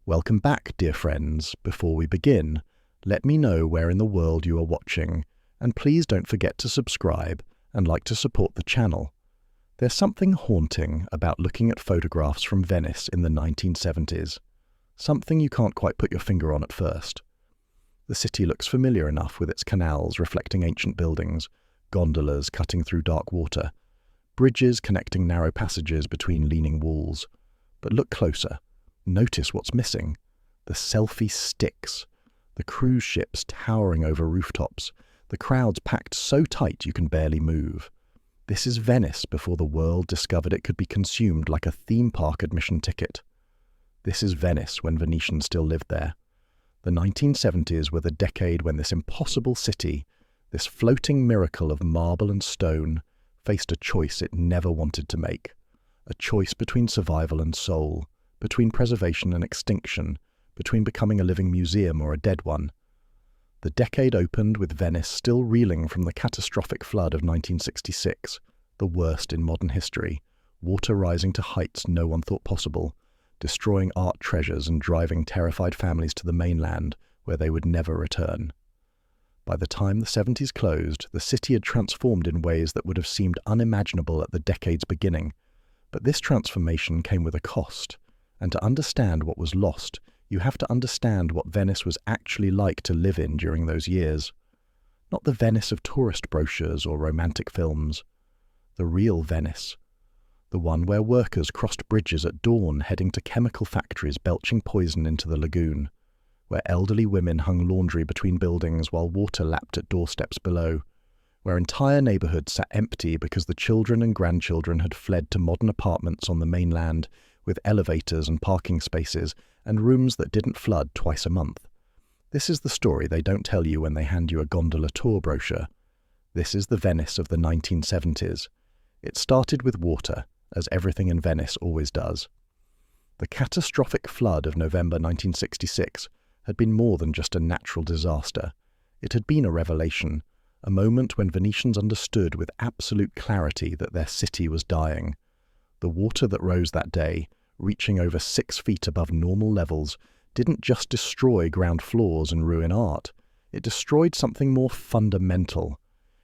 Welcome back, dear friends. Before we begin, let me know where in the world you are watching, and please don't forget to subscribe and like to support the channel. There's something haunting about looking at photographs from Venice in the 1970s. Something you can't quite put your finger on at first. The city looks familiar enough with its canals reflecting ancient buildings, gondolas cutting through dark water, bridges connecting narrow passages between leaning walls. But look closer. Notice what's missing. The selfie sticks. The cruise ships towering over rooftops. The crowds packed so tight you can barely move. This is Venice before the world discovered it could be consumed like a theme park admission ticket. This is Venice when Venetians still lived there. The 1970s were the decade when this impossible city, this floating miracle of marble and stone, faced a choice it never wanted to make. A choice between survival and soul, between preservation and extinction, between becoming a living museum or a dead one. The decade opened with Venice still reeling from the catastrophic flood of 1966, the worst in modern history, water rising to heights no one thought possible, destroying art treasures and driving terrified families to the mainland, where they would never return. By the time the 70s closed, the city had transformed in ways that would have seemed unimaginable at the decade's beginning. But this transformation came with a cost. And to understand what was lost, you have to understand what Venice was actually like to live in during those years. Not the Venice of tourist brochures or romantic films. The real Venice. The one where workers crossed bridges at dawn heading to chemical factories belching poison into the lagoon. Where elderly women hung laundry between buildings while water lapped at doorsteps below. Where entire neighborhoods sat empty because the children and grandchildren had fled to modern apartments on the mainland, with elevators and parking spaces, and rooms that didn't flood twice a month. This is the story they don't tell you when they hand you a gondola tour brochure. This is the Venice of the 1970s. It started with water, as everything in Venice always does. The catastrophic flood of November 1966 had been more than just a natural disaster. It had been a revelation, a moment when Venetians understood with absolute clarity that their city was dying. The water that rose that day, reaching over 6 feet above normal levels, didn't just destroy ground floors and ruin art. It destroyed something more fundamental.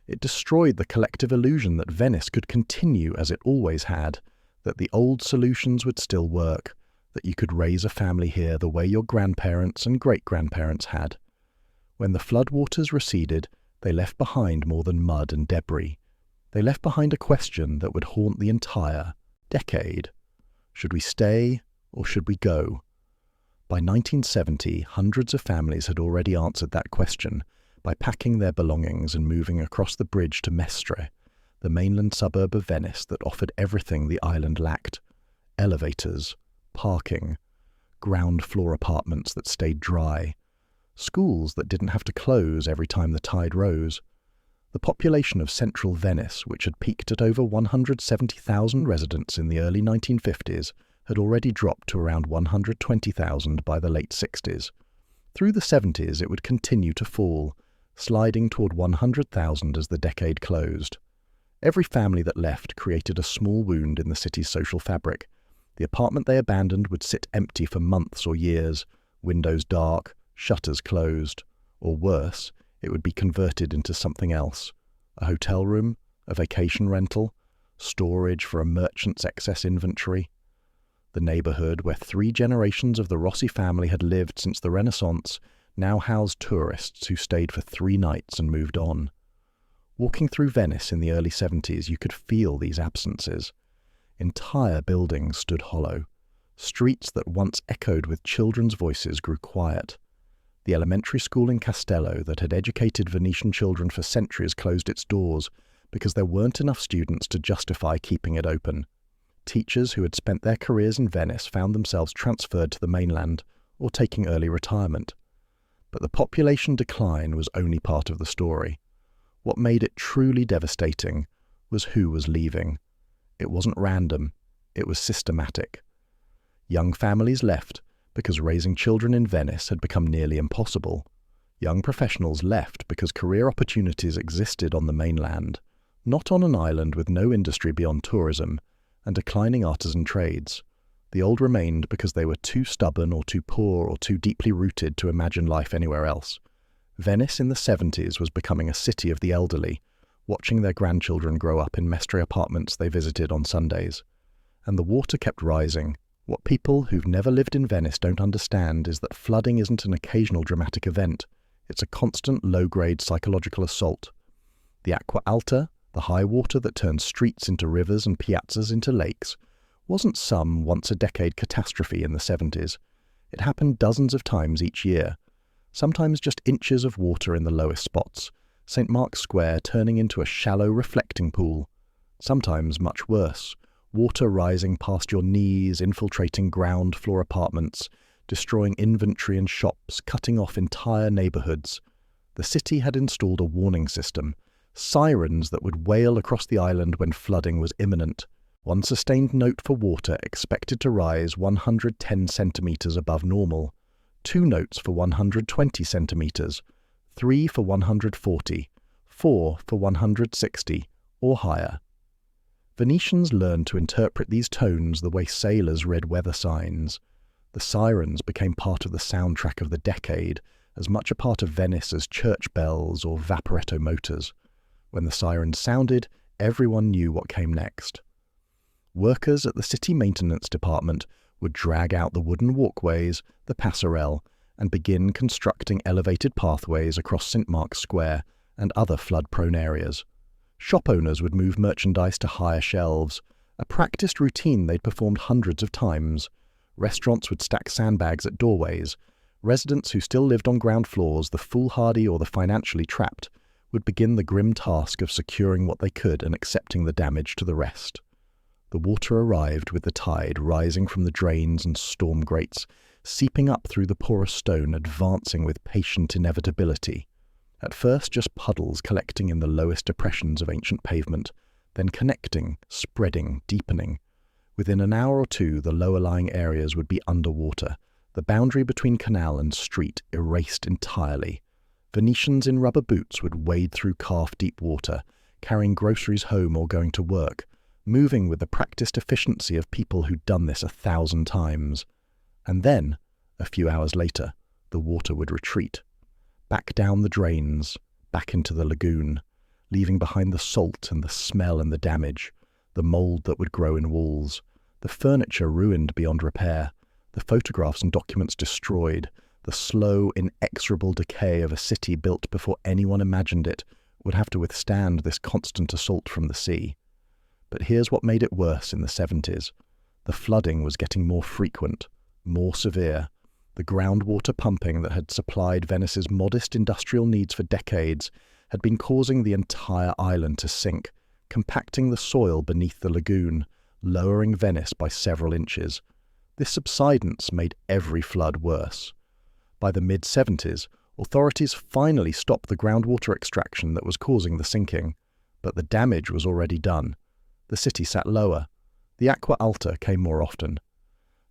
It destroyed the collective illusion that Venice could continue as it always had, that the old solutions would still work, that you could raise a family here the way your grandparents and great-grandparents had. When the floodwaters receded, they left behind more than mud and debris. They left behind a question that would haunt the entire decade. Should we stay or should we go? By 1970, hundreds of families had already answered that question by packing their belongings and moving across the bridge to Mestre, the mainland suburb of Venice that offered everything the island lacked: elevators, parking, ground floor apartments that stayed dry, schools that didn't have to close every time the tide rose. The population of central Venice, which had peaked at over 170,000 residents in the early 1950s, had already dropped to around 120,000 by the late 60s. Through the 70s, it would continue to fall, sliding toward 100,000 as the decade closed. Every family that left created a small wound in the city's social fabric. The apartment they abandoned would sit empty for months or years, windows dark, shutters closed, or worse, it would be converted into something else: a hotel room, a vacation rental, storage for a merchant's excess inventory. The neighborhood, where 3 generations of the Rossi family had lived since the Renaissance, now housed tourists who stayed for 3 nights and moved on. Walking through Venice in the early 70s, you could feel these absences. Entire buildings stood hollow. Streets that once echoed with children's voices grew quiet. The elementary school in Castello that had educated Venetian children for centuries closed its doors because there weren't enough students to justify keeping it open. Teachers who had spent their careers in Venice found themselves transferred to the mainland or taking early retirement. But the population decline was only part of the story. What made it truly devastating was who was leaving. It wasn't random, it was systematic. Young families left because raising children in Venice had become nearly impossible. Young professionals left because career opportunities existed on the mainland, not on an island with no industry beyond tourism and declining artisan trades. The old remained because they were too stubborn or too poor or too deeply rooted to imagine life anywhere else. Venice in the 70s was becoming a city of the elderly, watching their grandchildren grow up in Mestre apartments they visited on Sundays. And the water kept rising. What people who've never lived in Venice don't understand is that flooding isn't an occasional dramatic event. It's a constant low-grade psychological assault. The acqua alta, the high water that turns streets into rivers and piazzas into lakes, wasn't some once-a-decade catastrophe in the 70s. It happened dozens of times each year, sometimes just inches of water in the lowest spots, St. Mark's Square turning into a shallow reflecting pool. Sometimes much worse, water rising past your knees, infiltrating ground floor apartments, destroying inventory and shops, cutting off entire neighborhoods. The city had installed a warning system, sirens that would wail across the island when flooding was imminent. One sustained note for water expected to rise 110 centimeters above normal, 2 notes for 120 centimeters, 3 for 140, 4 for 160, or higher. Venetians learned to interpret these tones the way sailors read weather signs. The sirens became part of the soundtrack of the decade, as much a part of Venice as church bells or Vaporetto motors. When the sirens sounded, everyone knew what came next. Workers at the city maintenance department would drag out the wooden walkways, the passerelle, and begin constructing elevated pathways across St. Mark's Square and other flood-prone areas. Shop owners would move merchandise to higher shelves, a practiced routine they'd performed hundreds of times. Restaurants would stack sandbags at doorways. Residents who still lived on ground floors, the foolhardy or the financially trapped, would begin the grim task of securing what they could and accepting the damage to the rest. The water arrived with the tide rising from the drains and storm grates, seeping up through the porous stone, advancing with patient inevitability. At first just puddles collecting in the lowest depressions of ancient pavement, then connecting, spreading, deepening. Within an hour or two, the lower-lying areas would be underwater, the boundary between canal and street erased entirely. Venetians in rubber boots would wade through calf-deep water, carrying groceries home or going to work, moving with the practiced efficiency of people who'd done this 1,000 times. And then, a few hours later, the water would retreat. Back down the drains, back into the lagoon, leaving behind the salt and the smell and the damage, the mould that would grow in walls, the furniture ruined beyond repair, the photographs and documents destroyed, the slow, inexorable decay of a city built before anyone imagined it would have to withstand this constant assault from the sea. But here's what made it worse in the 70s. The flooding was getting more frequent, more severe. The groundwater pumping that had supplied Venice's modest industrial needs for decades had been causing the entire island to sink, compacting the soil beneath the lagoon, lowering Venice by several inches. This subsidence made every flood worse. By the mid-70s, authorities finally stopped the groundwater extraction that was causing the sinking, but the damage was already done. The city sat lower. The acqua alta came more often.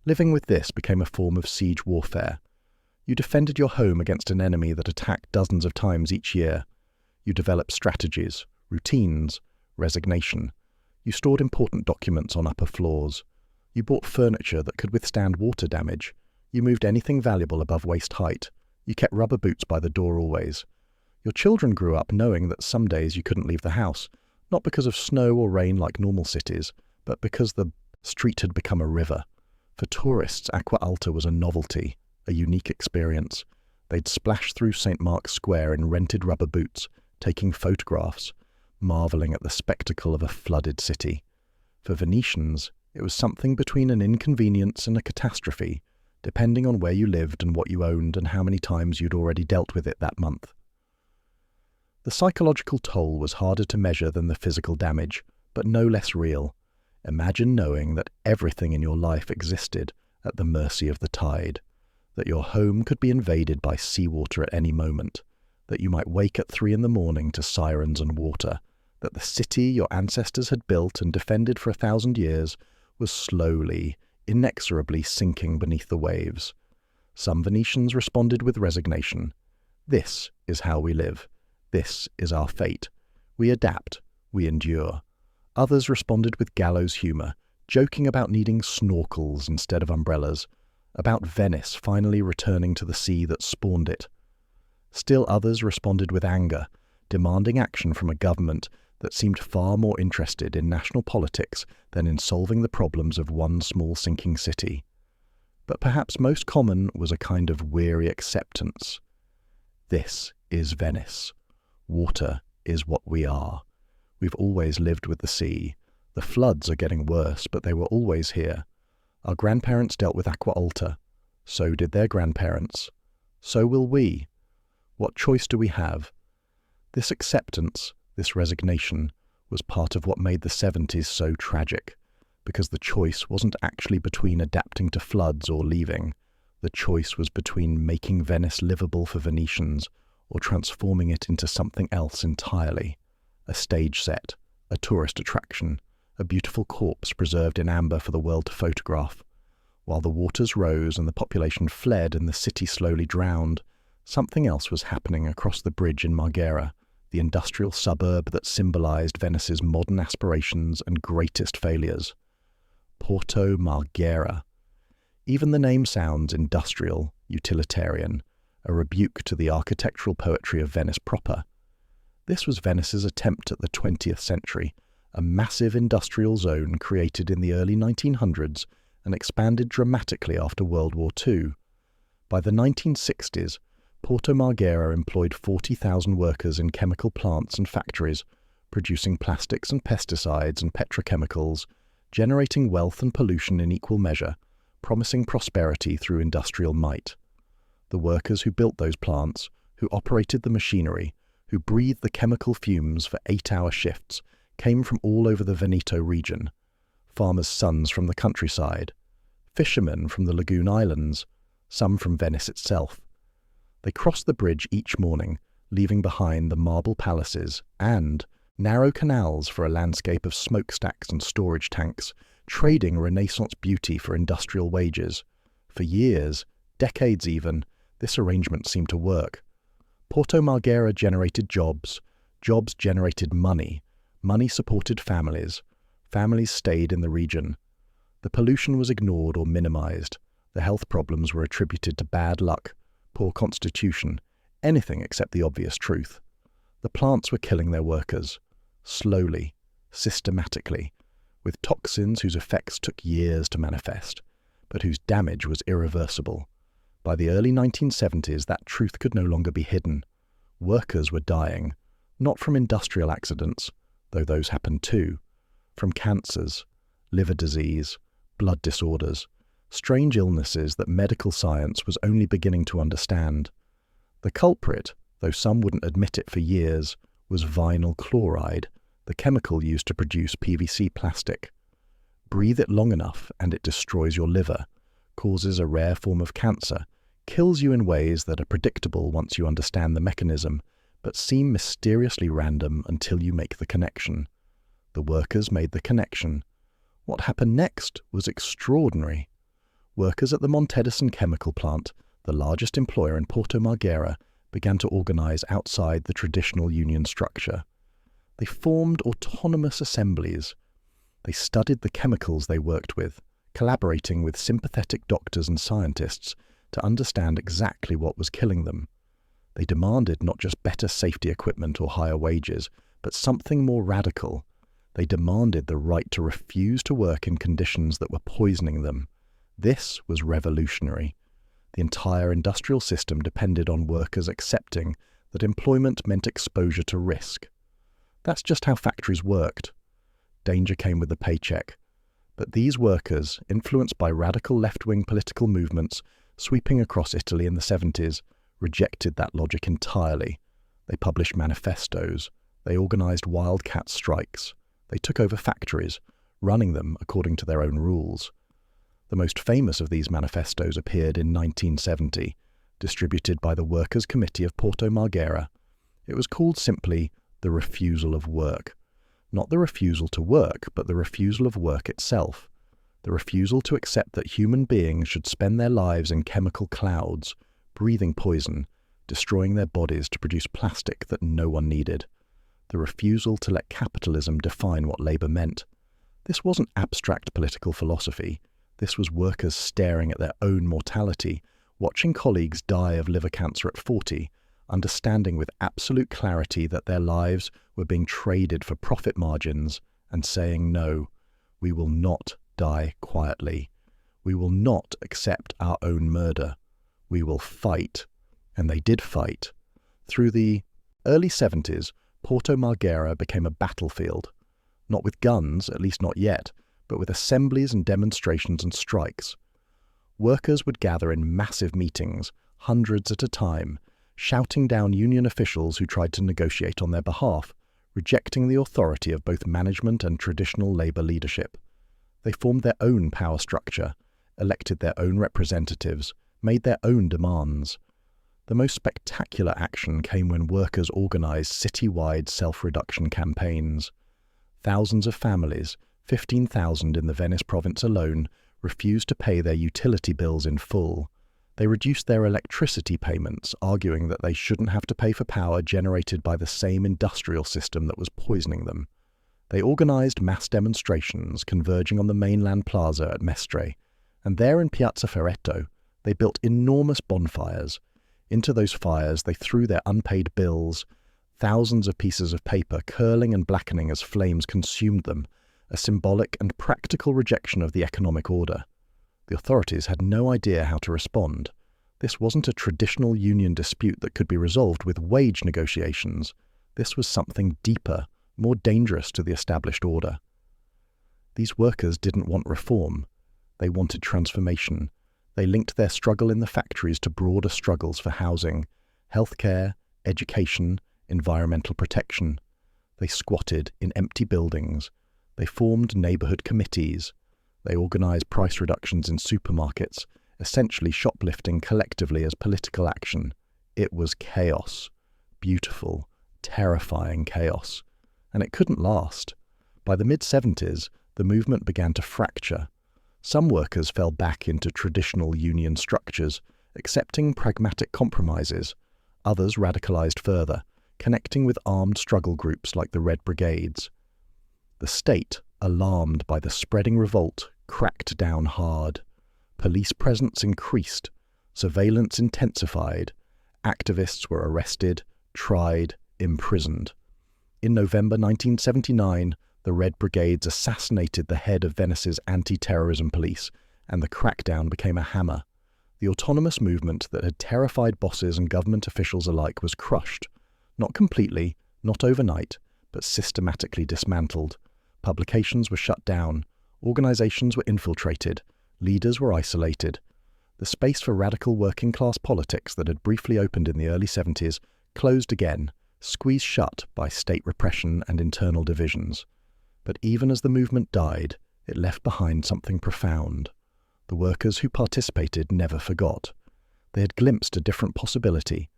Living with this became a form of siege warfare. You defended your home against an enemy that attacked dozens of times each year. You developed strategies, routines, resignation. You stored important documents on upper floors. You bought furniture that could withstand water damage. You moved anything valuable above waist height. You kept rubber boots by the door always. Your children grew up knowing that some days you couldn't leave the house, not because of snow or rain like normal cities, but because the street had become a river. For tourists, acqua alta was a novelty, a unique experience. They'd splash through St. Mark's Square in rented rubber boots, taking photographs, marveling at the spectacle of a flooded city. For Venetians, it was something between an inconvenience and a catastrophe, depending on where you lived and what you owned and how many times you'd already dealt with it that month. The psychological toll was harder to measure than the physical damage, but no less real. Imagine knowing that everything in your life existed at the mercy of the tide, that your home could be invaded by seawater at any moment, that you might wake at 3 a.m. to sirens and water, that the city your ancestors had built and defended for 1,000 years was slowly, inexorably sinking beneath the waves. Some Venetians responded with resignation. This is how we live. This is our fate. We adapt. We endure. Others responded with gallows humour, joking about needing snorkels instead of umbrellas, about Venice finally returning to the sea that spawned it. Still others responded with anger, demanding action from a government that seemed far more interested in national politics than in solving the problems of one small sinking city. But perhaps most common was a kind of weary acceptance. This is Venice. Water is what we are. We've always lived with the sea. The floods are getting worse, but they were always here. Our grandparents dealt with acqua alta. So did their grandparents. So will we. What choice do we have? This acceptance, this resignation, was part of what made the 70s so tragic, because the choice wasn't actually between adapting to floods or leaving. The choice was between making Venice livable for Venetians or transforming it into something else entirely. A stage set, a tourist attraction, a beautiful corpse preserved in amber for the world to photograph. While the waters rose and the population fled and the city slowly drowned, something else was happening across the bridge in Marghera, the industrial suburb that symbolized Venice's modern aspirations and greatest failures. Porto Marghera. Even the name sounds industrial, utilitarian, a rebuke to the architectural poetry of Venice proper. This was Venice's attempt at the 20th century, a massive industrial zone created in the early 1900s and expanded dramatically after World War II. By the 1960s, Porto Marghera employed 40,000 workers in chemical plants and factories, producing plastics and pesticides and petrochemicals, generating wealth and pollution in equal measure, promising prosperity through industrial might. The workers who built those plants, who operated the machinery, who breathed the chemical fumes for 8-hour shifts, came from all over the Veneto region. Farmers' sons from the countryside, fishermen from the lagoon islands, some from Venice itself. They crossed the bridge each morning, leaving behind the marble palaces and narrow canals for a landscape of smokestacks and storage tanks, trading Renaissance beauty for industrial wages. For years, decades even, this arrangement seemed to work. Porto Marghera generated jobs, jobs generated money, money supported families, families stayed in the region. The pollution was ignored or minimized, the health problems were attributed to bad luck, poor constitution, anything except the obvious truth. The plants were killing their workers, slowly, systematically, with toxins whose effects took years to manifest, but whose damage was irreversible. By the early 1970s, that truth could no longer be hidden. Workers were dying, not from industrial accidents, though those happened too, from cancers, liver disease, blood disorders, strange illnesses that medical science was only beginning to understand. The culprit, though some wouldn't admit it for years, was vinyl chloride, the chemical used to produce PVC plastic. Breathe it long enough and it destroys your liver, causes a rare form of cancer, kills you in ways that are predictable once you understand the mechanism, but seem mysteriously random until you make the connection. The workers made the connection. What happened next was extraordinary. Workers at the Montedison chemical plant, the largest employer in Porto Marghera, began to organize outside the traditional union structure. They formed autonomous assemblies. They studied the chemicals they worked with, collaborating with sympathetic doctors and scientists to understand exactly what was killing them. They demanded not just better safety equipment or higher wages, but something more radical. They demanded the right to refuse to work in conditions that were poisoning them. This was revolutionary. The entire industrial system depended on workers accepting that employment meant exposure to risk. That's just how factories worked. Danger came with the paycheck. But these workers, influenced by radical left-wing political movements sweeping across Italy in the 70s, rejected that logic entirely. They published manifestos. They organized wildcat strikes. They took over factories, running them according to their own rules. The most famous of these manifestos appeared in 1970, distributed by the Workers' Committee of Porto Marghera. It was called simply the refusal of work. Not the refusal to work, but the refusal of work itself. The refusal to accept that human beings should spend their lives in chemical clouds, breathing poison, destroying their bodies to produce plastic that no one needed. The refusal to let capitalism define what labor meant. This wasn't abstract political philosophy. This was workers staring at their own mortality, watching colleagues die of liver cancer at 40, understanding with absolute clarity that their lives were being traded for profit margins, and saying, no, we will not die quietly. We will not accept our own murder. We will fight. And they did fight. Through the early 70s, Porto Marghera became a battlefield. Not with guns, at least not yet, but with assemblies and demonstrations and strikes. Workers would gather in massive meetings, hundreds at a time, shouting down union officials who tried to negotiate on their behalf, rejecting the authority of both management and traditional labour leadership. They formed their own power structure, elected their own representatives, made their own demands. The most spectacular action came when workers organised city-wide self-reduction campaigns. Thousands of families, 15,000 in the Venice province alone, refused to pay their utility bills in full. They reduced their electricity payments, arguing that they shouldn't have to pay for power generated by the same industrial system that was poisoning them. They organised mass demonstrations converging on the mainland plaza at Mestre, and there in Piazza Ferretto, they built enormous bonfires. Into those fires they threw their unpaid bills, thousands of pieces of paper curling and blackening as flames consumed them, a symbolic and practical rejection of the economic order. The authorities had no idea how to respond. This wasn't a traditional union dispute that could be resolved with wage negotiations. This was something deeper, more dangerous to the established order. These workers didn't want reform. They wanted transformation. They linked their struggle in the factories to broader struggles for housing, healthcare, education, environmental protection. They squatted in empty buildings. They formed neighbourhood committees. They organised price reductions in supermarkets, essentially shoplifting collectively as political action. It was chaos. Beautiful, terrifying chaos. And it couldn't last. By the mid-70s, the movement began to fracture. Some workers fell back into traditional union structures, accepting pragmatic compromises. Others radicalised further, connecting with armed struggle groups like the Red Brigades. The state, alarmed by the spreading revolt, cracked down hard. Police presence increased. Surveillance intensified. Activists were arrested, tried, imprisoned. In November 1979, the Red Brigades assassinated the head of Venice's anti-terrorism police, and the crackdown became a hammer. The autonomous movement that had terrified bosses and government officials alike was crushed. Not completely, not overnight, but systematically dismantled. Publications were shut down. Organizations were infiltrated. Leaders were isolated. The space for radical working-class politics that had briefly opened in the early 70s closed again, squeezed shut by state repression and internal divisions. But even as the movement died, it left behind something profound. The workers who participated never forgot. They had glimpsed a different possibility.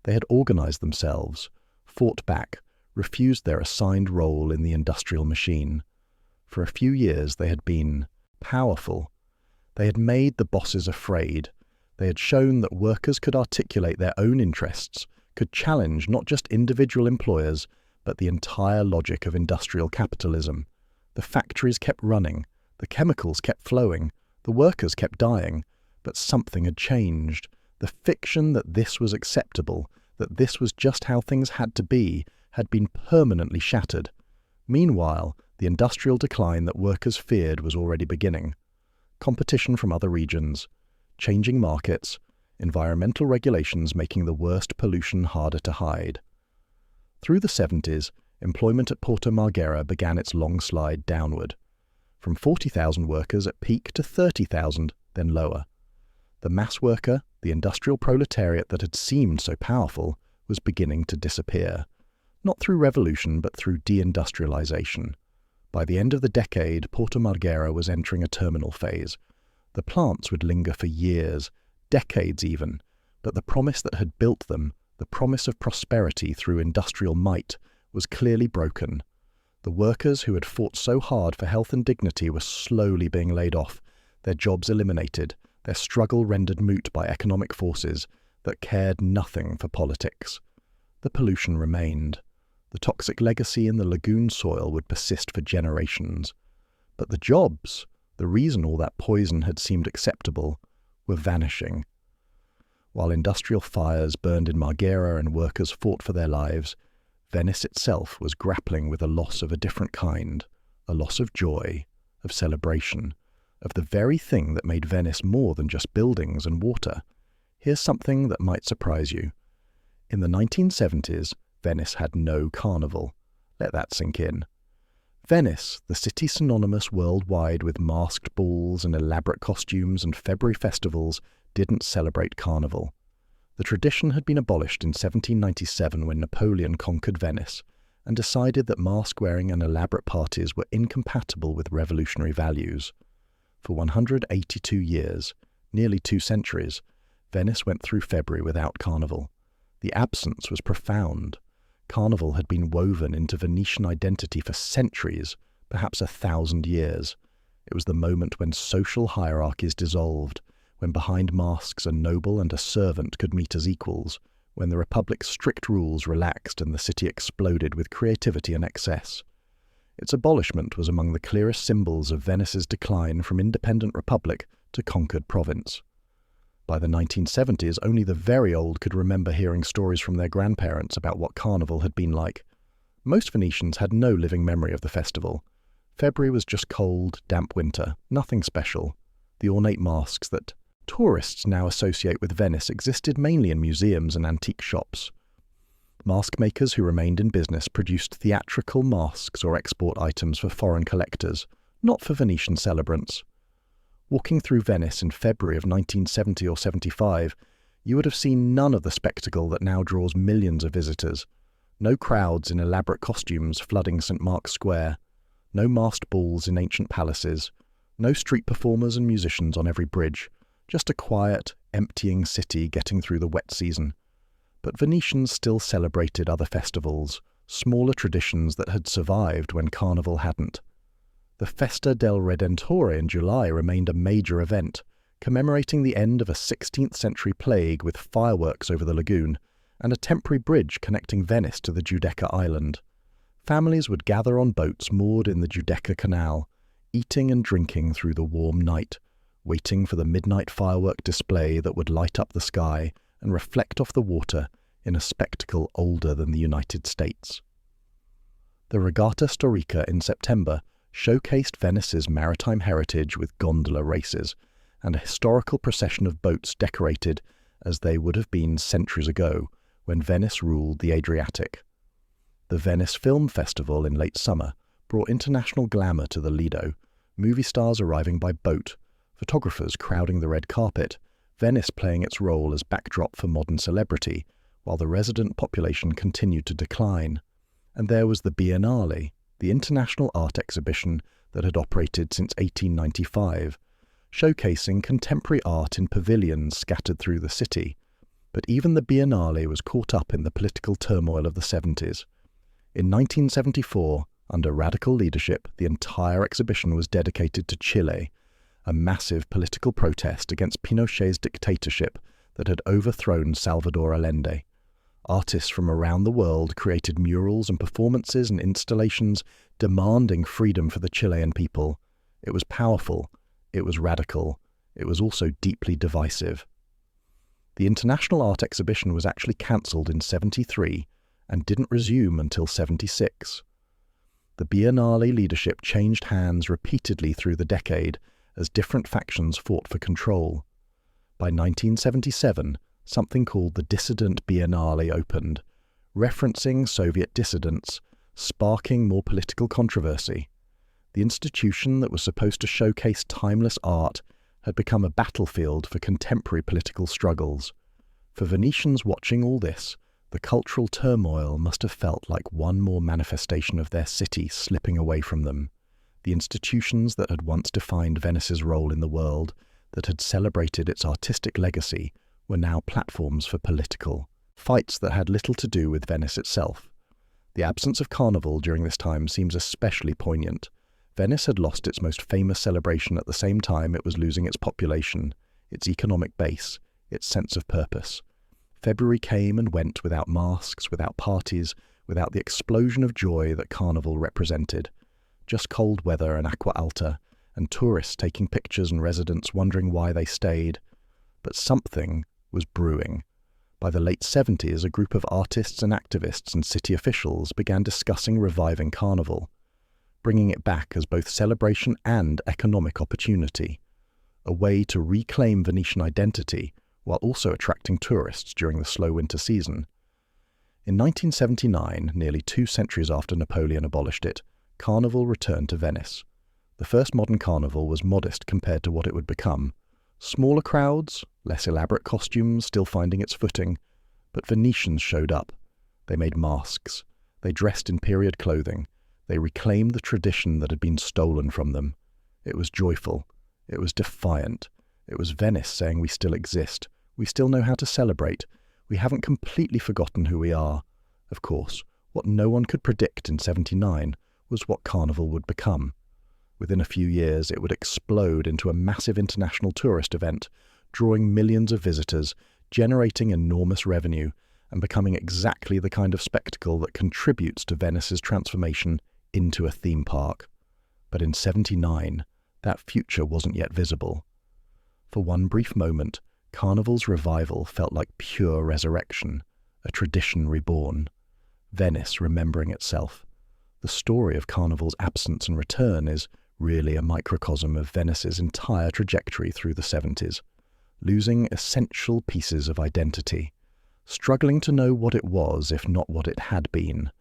They had organized themselves, fought back, refused their assigned role in the industrial machine. For a few years they had been powerful. They had made the bosses afraid. They had shown that workers could articulate their own interests, could challenge not just individual employers, but the entire logic of industrial capitalism. The factories kept running, the chemicals kept flowing, the workers kept dying, but something had changed. The fiction that this was acceptable, that this was just how things had to be, had been permanently shattered. Meanwhile, the industrial decline that workers feared was already beginning. Competition from other regions, changing markets, environmental regulations making the worst pollution harder to hide. Through the 70s, employment at Porto Marghera began its long slide downward, from 40,000 workers at peak to 30,000, then lower. The mass worker, the industrial proletariat that had seemed so powerful, was beginning to disappear, not through revolution but through deindustrialization. By the end of the decade, Porto Marghera was entering a terminal phase. The plants would linger for years, decades even, but the promise that had built them, the promise of prosperity through industrial might, was clearly broken. The workers who had fought so hard for health and dignity were slowly being laid off, their jobs eliminated, their struggle rendered moot by economic forces that cared nothing for politics. The pollution remained. The toxic legacy in the lagoon soil would persist for generations. But the jobs, the reason all that poison had seemed acceptable, were vanishing. While industrial fires burned in Marghera and workers fought for their lives, Venice itself was grappling with a loss of a different kind, a loss of joy, of celebration, of the very thing that made Venice more than just buildings and water. Here's something that might surprise you. In the 1970s, Venice had no carnival. Let that sink in. Venice, the city synonymous worldwide with masked balls and elaborate costumes and February festivals, didn't celebrate Carnival. The tradition had been abolished in 1797 when Napoleon conquered Venice and decided that mask-wearing and elaborate parties were incompatible with revolutionary values. For 182 years, nearly 2 centuries, Venice went through February without Carnival. The absence was profound. Carnival had been woven into Venetian identity for centuries, perhaps 1,000 years. It was the moment when social hierarchies dissolved, when behind masks a noble and a servant could meet as equals, when the Republic's strict rules relaxed and the city exploded with creativity and excess. Its abolishment was among the clearest symbols of Venice's decline from independent republic to conquered province. By the 1970s, only the very old could remember hearing stories from their grandparents about what Carnival had been like. Most Venetians had no living memory of the festival. February was just cold, damp winter, nothing special. The ornate masks that tourists now associate with Venice existed mainly in museums and antique shops. Mask makers who remained in business produced theatrical masks or export items for foreign collectors, not for Venetian celebrants. Walking through Venice in February of 1970 or 75, you would have seen none of the spectacle that now draws millions of visitors. No crowds in elaborate costumes flooding St. Mark's Square. No masked balls in ancient palaces. No street performers and musicians on every bridge. Just a quiet, emptying city getting through the wet season. But Venetians still celebrated other festivals, smaller traditions that had survived when Carnival hadn't. The Festa del Redentore in July remained a major event, commemorating the end of a 16th century plague with fireworks over the lagoon and a temporary bridge connecting Venice to the Giudecca island. Families would gather on boats moored in the Giudecca Canal, eating and drinking through the warm night, waiting for the midnight firework display that would light up the sky and reflect off the water in a spectacle older than the United States. The Regatta Storica in September showcased Venice's maritime heritage with gondola races and a historical procession of boats decorated as they would have been centuries ago when Venice ruled the Adriatic. The Venice Film Festival in late summer brought international glamour to the Lido, movie stars arriving by boat, photographers crowding the red carpet, Venice playing its role as backdrop for modern celebrity, while the resident population continued to decline. And there was the Biennale, the international art exhibition that had operated since 1895, showcasing contemporary art in pavilions scattered through the city. But even the Biennale was caught up in the political turmoil of the 70s. In 1974, under radical leadership, the entire exhibition was dedicated to Chile, a massive political protest against Pinochet's dictatorship that had overthrown Salvador Allende. Artists from around the world created murals and performances and installations demanding freedom for the Chilean people. It was powerful, it was radical, it was also deeply divisive. The International Art Exhibition was actually cancelled in 73 and didn't resume until 76. The Biennale leadership changed hands repeatedly through the decade as different factions fought for control. By 1977, something called the Dissident Biennale opened, referencing Soviet dissidents, sparking more political controversy. The institution that was supposed to showcase timeless art had become a battlefield for contemporary political struggles. For Venetians watching all this, the cultural turmoil must have felt like one more manifestation of their city slipping away from them. The institutions that had once defined Venice's role in the world, that had celebrated its artistic legacy, were now platforms for political fights that had little to do with Venice itself. The absence of Carnival during this time seems especially poignant. Venice had lost its most famous celebration at the same time it was losing its population, its economic base, its sense of purpose. February came and went without masks, without parties, without the explosion of joy that Carnival represented. just cold weather and acqua alta, and tourists taking pictures and residents wondering why they stayed. But something was brewing. By the late 70s, a group of artists and activists and city officials began discussing reviving Carnival, bringing it back as both celebration and economic opportunity, a way to reclaim Venetian identity while also attracting tourists during the slow winter season. In 1979, nearly 2 centuries after Napoleon abolished it, Carnival returned to Venice. The first modern carnival was modest compared to what it would become. Smaller crowds, less elaborate costumes, still finding its footing. But Venetians showed up. They made masks. They dressed in period clothing. They reclaimed the tradition that had been stolen from them. It was joyful. It was defiant. It was Venice saying we still exist. We still know how to celebrate. We haven't completely forgotten who we are. Of course, what no one could predict in '79 was what Carnival would become. Within a few years, it would explode into a massive international tourist event, drawing millions of visitors, generating enormous revenue, and becoming exactly the kind of spectacle that contributes to Venice's transformation into a theme park. But in '79, that future wasn't yet visible. For one brief moment, Carnival's revival felt like pure resurrection, a tradition reborn. Venice remembering itself. The story of Carnival's absence and return is really a microcosm of Venice's entire trajectory through the '70s, losing essential pieces of identity, struggling to know what it was if not what it had been,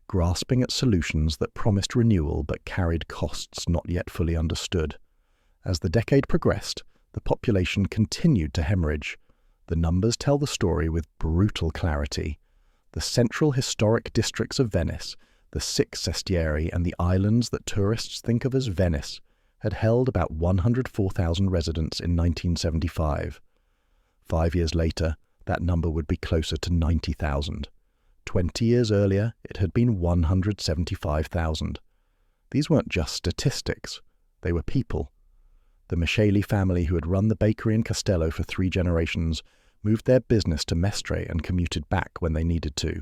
grasping at solutions that promised renewal but carried costs not yet fully understood. As the decade progressed, the population continued to hemorrhage. The numbers tell the story with brutal clarity. The central historic districts of Venice, the 6 sestieri and the islands that tourists think of as Venice, had held about 104,000 residents in 1975. 5 years later, that number would be closer to 90,000. 20 years earlier, it had been 175,000. These weren't just statistics. They were people. The Misceli family, who had run the bakery in Castello for 3 generations, moved their business to Mestre and commuted back when they needed to.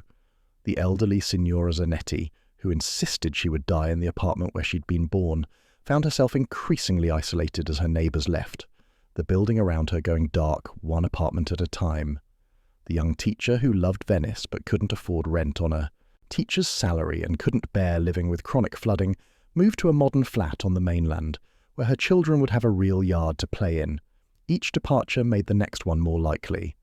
The elderly Signora Zanetti, who insisted she would die in the apartment where she'd been born, found herself increasingly isolated as her neighbours left, the building around her going dark one apartment at a time. The young teacher who loved Venice but couldn't afford rent on a teacher's salary and couldn't bear living with chronic flooding moved to a modern flat on the mainland, where her children would have a real yard to play in. Each departure made the next one more likely.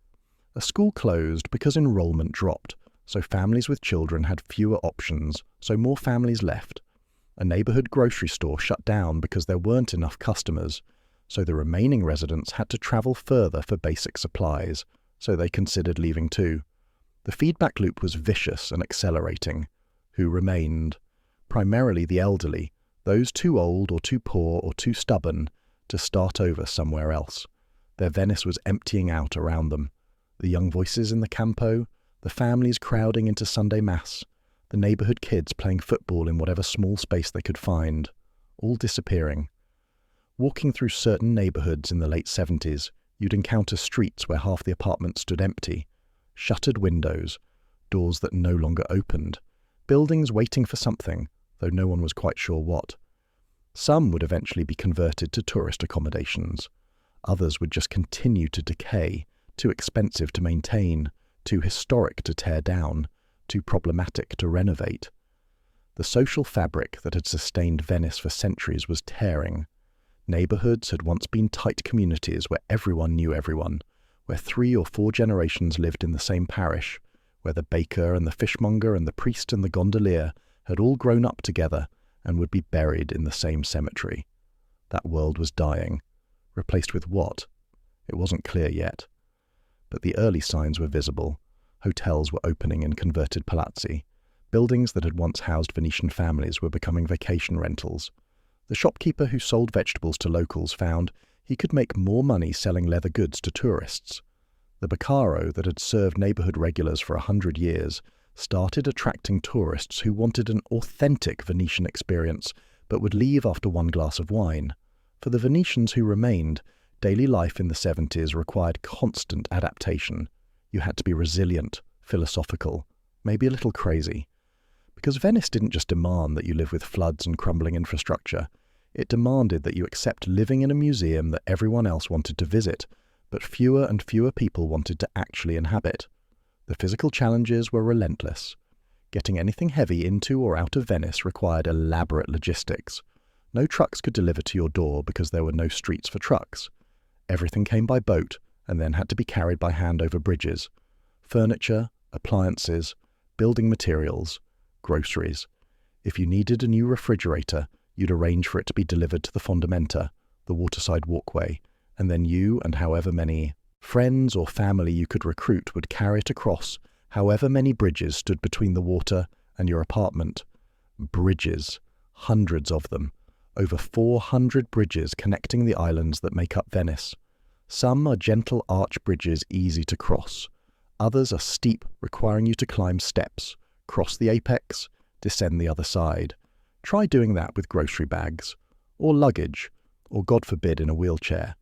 A school closed because enrollment dropped, so families with children had fewer options, so more families left. A neighbourhood grocery store shut down because there weren't enough customers, so the remaining residents had to travel further for basic supplies, so they considered leaving too. The feedback loop was vicious and accelerating. Who remained? Primarily the elderly, those too old or too poor or too stubborn to start over somewhere else. Their Venice was emptying out around them. The young voices in the campo, the families crowding into Sunday Mass, the neighbourhood kids playing football in whatever small space they could find, all disappearing. Walking through certain neighbourhoods in the late '70s, you'd encounter streets where half the apartments stood empty, shuttered windows, doors that no longer opened, buildings waiting for something, though no one was quite sure what. Some would eventually be converted to tourist accommodations. Others would just continue to decay, too expensive to maintain, too historic to tear down, too problematic to renovate. The social fabric that had sustained Venice for centuries was tearing. Neighbourhoods had once been tight communities where everyone knew everyone, where 3 or 4 generations lived in the same parish, where the baker and the fishmonger and the priest and the gondolier had all grown up together and would be buried in the same cemetery. That world was dying. Replaced with what? It wasn't clear yet. But the early signs were visible. Hotels were opening in converted palazzi. Buildings that had once housed Venetian families were becoming vacation rentals. The shopkeeper who sold vegetables to locals found he could make more money selling leather goods to tourists. The Baccaro that had served neighbourhood regulars for 100 years started attracting tourists who wanted an authentic Venetian experience but would leave after 1 glass of wine. For the Venetians who remained, daily life in the '70s required constant adaptation. You had to be resilient, philosophical, maybe a little crazy. Because Venice didn't just demand that you live with floods and crumbling infrastructure, it demanded that you accept living in a museum that everyone else wanted to visit, but fewer and fewer people wanted to actually inhabit. The physical challenges were relentless. Getting anything heavy into or out of Venice required elaborate logistics. No trucks could deliver to your door because there were no streets for trucks. Everything came by boat and then had to be carried by hand over bridges. Furniture, appliances, building materials, groceries. If you needed a new refrigerator, you'd arrange for it to be delivered to the fondamenta, the waterside walkway, and then you and however many friends or family you could recruit would carry it across however many bridges stood between the water and your apartment. Bridges, hundreds of them, over 400 bridges connecting the islands that make up Venice. Some are gentle arch bridges easy to cross. Others are steep, requiring you to climb steps, cross the apex, descend the other side. Try doing that with grocery bags, or luggage, or God forbid in a wheelchair.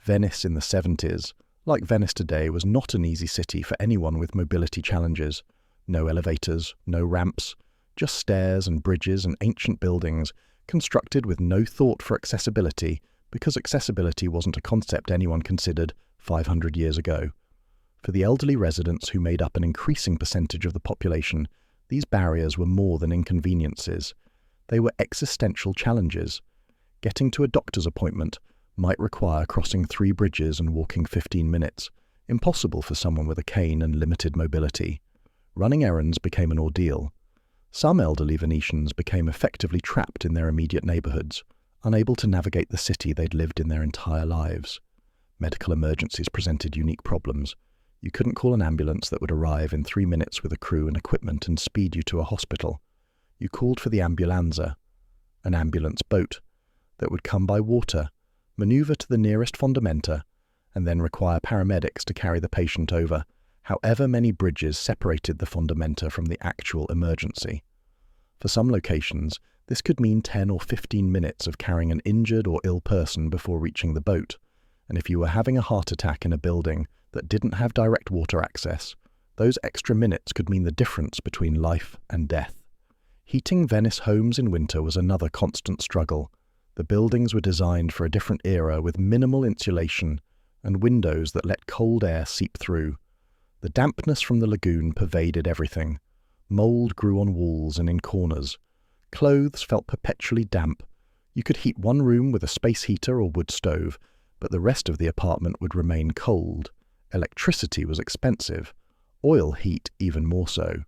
Venice in the 70s, like Venice today, was not an easy city for anyone with mobility challenges. No elevators, no ramps, just stairs and bridges and ancient buildings constructed with no thought for accessibility, because accessibility wasn't a concept anyone considered 500 years ago. For the elderly residents who made up an increasing percentage of the population, these barriers were more than inconveniences. They were existential challenges. Getting to a doctor's appointment might require crossing 3 bridges and walking 15 minutes, impossible for someone with a cane and limited mobility. Running errands became an ordeal. Some elderly Venetians became effectively trapped in their immediate neighborhoods, unable to navigate the city they'd lived in their entire lives. Medical emergencies presented unique problems. You couldn't call an ambulance that would arrive in 3 minutes with a crew and equipment and speed you to a hospital. You called for the ambulanza, an ambulance boat, that would come by water, maneuver to the nearest fondamenta, and then require paramedics to carry the patient over, however many bridges separated the fondamenta from the actual emergency. For some locations, this could mean 10 or 15 minutes of carrying an injured or ill person before reaching the boat, and if you were having a heart attack in a building that didn't have direct water access, those extra minutes could mean the difference between life and death. Heating Venice homes in winter was another constant struggle. The buildings were designed for a different era with minimal insulation and windows that let cold air seep through. The dampness from the lagoon pervaded everything. Mold grew on walls and in corners. Clothes felt perpetually damp. You could heat one room with a space heater or wood stove, but the rest of the apartment would remain cold. Electricity was expensive. Oil heat even more so.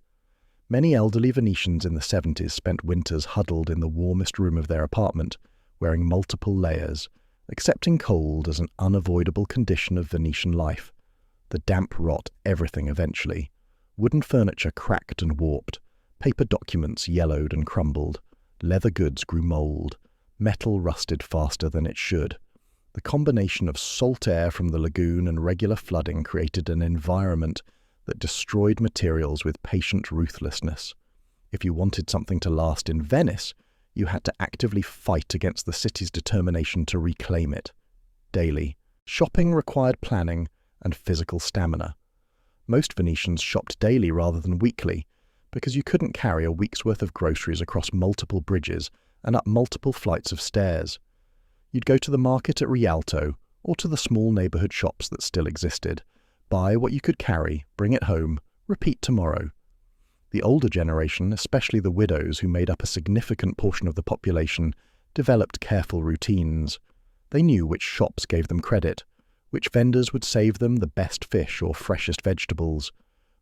Many elderly Venetians in the 70s spent winters huddled in the warmest room of their apartment, wearing multiple layers, accepting cold as an unavoidable condition of Venetian life. The damp rot everything eventually. Wooden furniture cracked and warped. Paper documents yellowed and crumbled. Leather goods grew mold. Metal rusted faster than it should. The combination of salt air from the lagoon and regular flooding created an environment that destroyed materials with patient ruthlessness. If you wanted something to last in Venice, you had to actively fight against the city's determination to reclaim it. Daily, shopping required planning and physical stamina. Most Venetians shopped daily rather than weekly, because you couldn't carry a week's worth of groceries across multiple bridges and up multiple flights of stairs. You'd go to the market at Rialto, or to the small neighborhood shops that still existed, buy what you could carry, bring it home, repeat tomorrow. The older generation, especially the widows who made up a significant portion of the population, developed careful routines. They knew which shops gave them credit, which vendors would save them the best fish or freshest vegetables,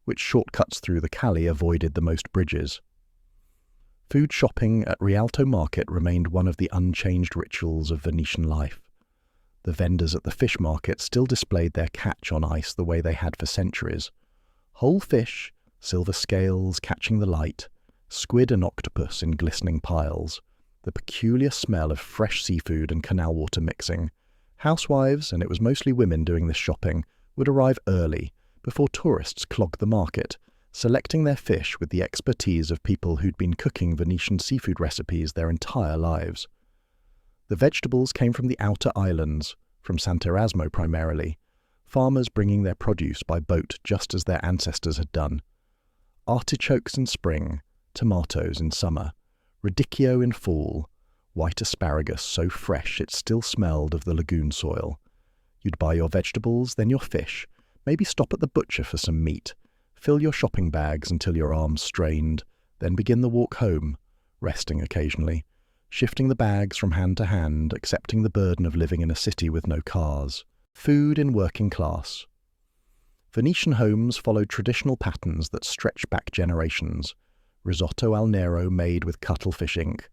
which shortcuts through the Cali avoided the most bridges. Food shopping at Rialto Market remained one of the unchanged rituals of Venetian life. The vendors at the fish market still displayed their catch on ice the way they had for centuries. Whole fish, silver scales catching the light, squid and octopus in glistening piles, the peculiar smell of fresh seafood and canal water mixing. Housewives, and it was mostly women doing this shopping, would arrive early, before tourists clogged the market, selecting their fish with the expertise of people who'd been cooking Venetian seafood recipes their entire lives. The vegetables came from the outer islands, from Sant'Erasmo primarily, farmers bringing their produce by boat just as their ancestors had done. Artichokes in spring, tomatoes in summer, radicchio in fall, white asparagus so fresh it still smelled of the lagoon soil. You'd buy your vegetables, then your fish, maybe stop at the butcher for some meat, fill your shopping bags until your arms strained, then begin the walk home, resting occasionally, shifting the bags from hand to hand, accepting the burden of living in a city with no cars. Food in working class. Venetian homes followed traditional patterns that stretch back generations. Risotto al nero made with cuttlefish ink,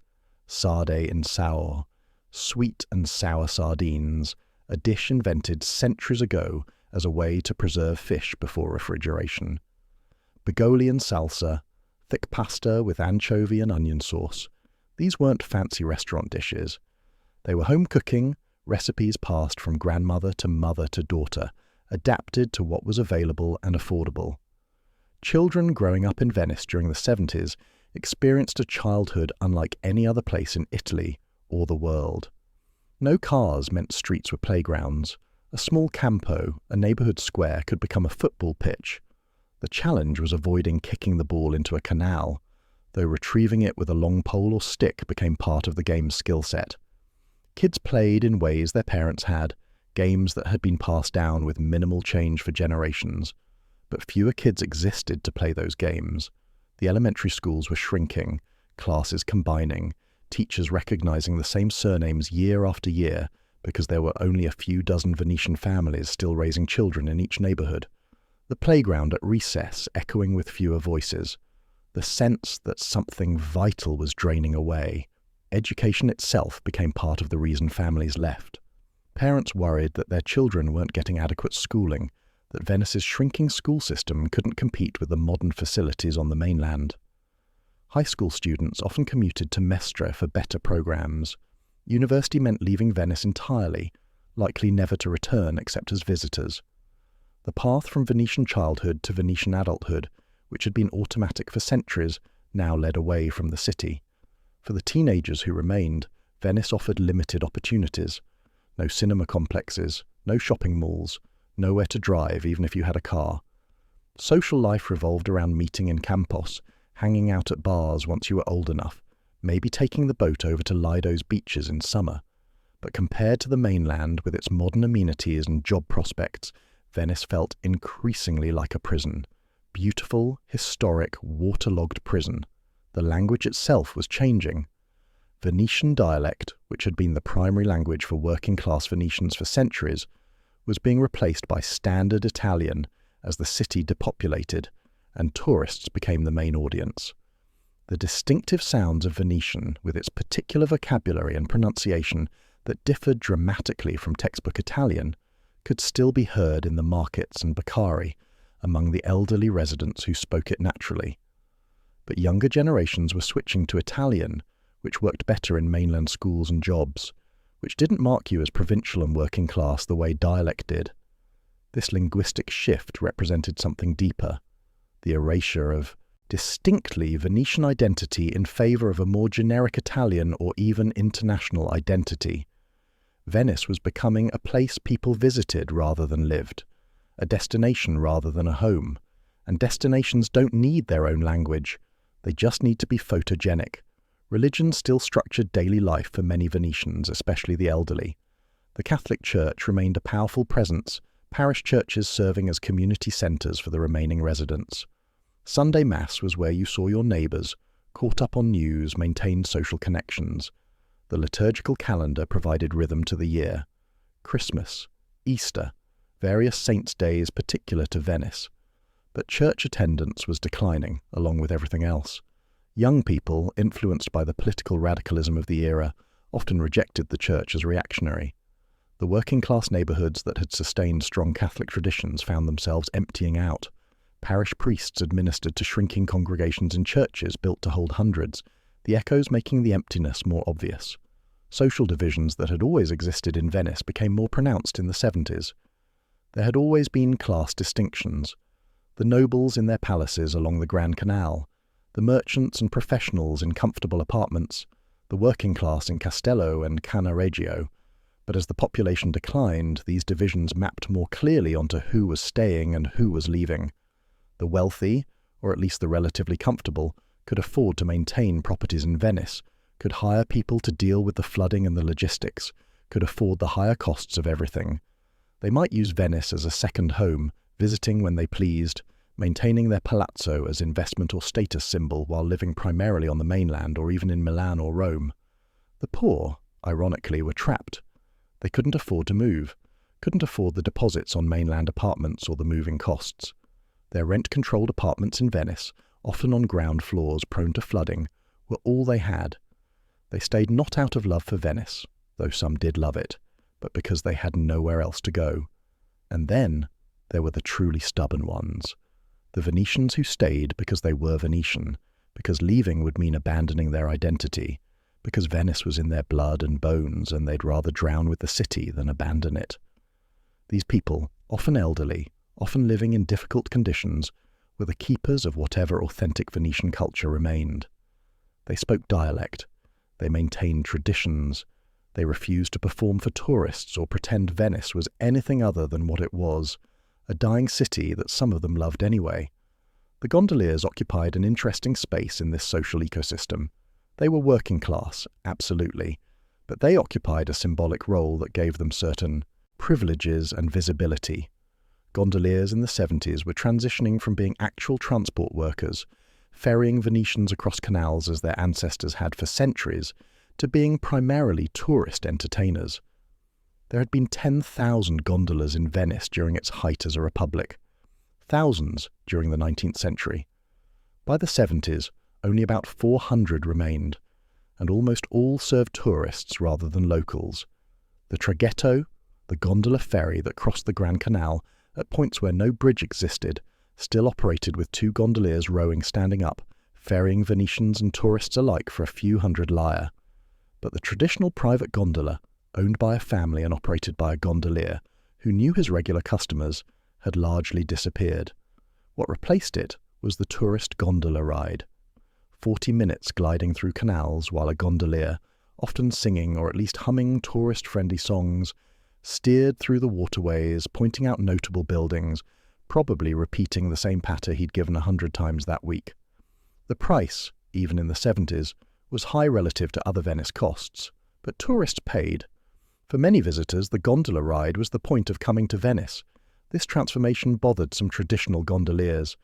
sarde in sour, sweet and sour sardines, a dish invented centuries ago as a way to preserve fish before refrigeration. Bigoli and salsa, thick pasta with anchovy and onion sauce. These weren't fancy restaurant dishes. They were home cooking, recipes passed from grandmother to mother to daughter, adapted to what was available and affordable. Children growing up in Venice during the 70s experienced a childhood unlike any other place in Italy or the world. No cars meant streets were playgrounds. A small campo, a neighborhood square, could become a football pitch. The challenge was avoiding kicking the ball into a canal, though retrieving it with a long pole or stick became part of the game's skill set. Kids played in ways their parents had, games that had been passed down with minimal change for generations. But fewer kids existed to play those games. The elementary schools were shrinking, classes combining, teachers recognizing the same surnames year after year because there were only a few dozen Venetian families still raising children in each neighborhood. The playground at recess echoing with fewer voices. The sense that something vital was draining away. Education itself became part of the reason families left. Parents worried that their children weren't getting adequate schooling, that Venice's shrinking school system couldn't compete with the modern facilities on the mainland. High school students often commuted to Mestre for better programs. University meant leaving Venice entirely, likely never to return except as visitors. The path from Venetian childhood to Venetian adulthood, which had been automatic for centuries, now led away from the city. For the teenagers who remained, Venice offered limited opportunities. No cinema complexes, no shopping malls, nowhere to drive even if you had a car. Social life revolved around meeting in campos, hanging out at bars once you were old enough, maybe taking the boat over to Lido's beaches in summer. But compared to the mainland with its modern amenities and job prospects, Venice felt increasingly like a prison. Beautiful, historic, waterlogged prison. The language itself was changing. Venetian dialect, which had been the primary language for working-class Venetians for centuries, was being replaced by standard Italian as the city depopulated, and tourists became the main audience. The distinctive sounds of Venetian, with its particular vocabulary and pronunciation that differed dramatically from textbook Italian, could still be heard in the markets and Baccari, among the elderly residents who spoke it naturally. But younger generations were switching to Italian, which worked better in mainland schools and jobs, which didn't mark you as provincial and working class the way dialect did. This linguistic shift represented something deeper, the erasure of distinctly Venetian identity in favour of a more generic Italian or even international identity. Venice was becoming a place people visited rather than lived, a destination rather than a home, and destinations don't need their own language, they just need to be photogenic. Religion still structured daily life for many Venetians, especially the elderly. The Catholic Church remained a powerful presence, parish churches serving as community centres for the remaining residents. Sunday Mass was where you saw your neighbours, caught up on news, maintained social connections. The liturgical calendar provided rhythm to the year. Christmas, Easter, various saints' days particular to Venice. But church attendance was declining, along with everything else. Young people, influenced by the political radicalism of the era, often rejected the church as reactionary. The working-class neighbourhoods that had sustained strong Catholic traditions found themselves emptying out. Parish priests administered to shrinking congregations in churches built to hold hundreds, the echoes making the emptiness more obvious. Social divisions that had always existed in Venice became more pronounced in the 70s. There had always been class distinctions. The nobles in their palaces along the Grand Canal, the merchants and professionals in comfortable apartments, the working class in Castello and Canna Reggio. But as the population declined, these divisions mapped more clearly onto who was staying and who was leaving. The wealthy, or at least the relatively comfortable, could afford to maintain properties in Venice, could hire people to deal with the flooding and the logistics, could afford the higher costs of everything. They might use Venice as a second home, visiting when they pleased, maintaining their palazzo as investment or status symbol while living primarily on the mainland or even in Milan or Rome. The poor, ironically, were trapped. They couldn't afford to move, couldn't afford the deposits on mainland apartments or the moving costs. Their rent-controlled apartments in Venice, often on ground floors prone to flooding, were all they had. They stayed not out of love for Venice, though some did love it, but because they had nowhere else to go. And then there were the truly stubborn ones. The Venetians who stayed because they were Venetian, because leaving would mean abandoning their identity, because Venice was in their blood and bones and they'd rather drown with the city than abandon it. These people, often elderly, often living in difficult conditions, were the keepers of whatever authentic Venetian culture remained. They spoke dialect. They maintained traditions. They refused to perform for tourists or pretend Venice was anything other than what it was, a dying city that some of them loved anyway. The gondoliers occupied an interesting space in this social ecosystem. They were working class, absolutely, but they occupied a symbolic role that gave them certain privileges and visibility. Gondoliers in the 70s were transitioning from being actual transport workers, ferrying Venetians across canals as their ancestors had for centuries, to being primarily tourist entertainers. There had been 10,000 gondolas in Venice during its height as a republic, thousands during the 19th century. By the 70s, only about 400 remained, and almost all served tourists rather than locals. The traghetto, the gondola ferry that crossed the Grand Canal at points where no bridge existed, still operated with 2 gondoliers rowing standing up, ferrying Venetians and tourists alike for a few hundred lire. But the traditional private gondola, owned by a family and operated by a gondolier who knew his regular customers, had largely disappeared. What replaced it was the tourist gondola ride. 40 minutes gliding through canals while a gondolier, often singing or at least humming tourist-friendly songs, steered through the waterways, pointing out notable buildings, probably repeating the same patter he'd given 100 times that week. The price, even in the 70s, was high relative to other Venice costs, but tourists paid. For many visitors, the gondola ride was the point of coming to Venice. This transformation bothered some traditional gondoliers.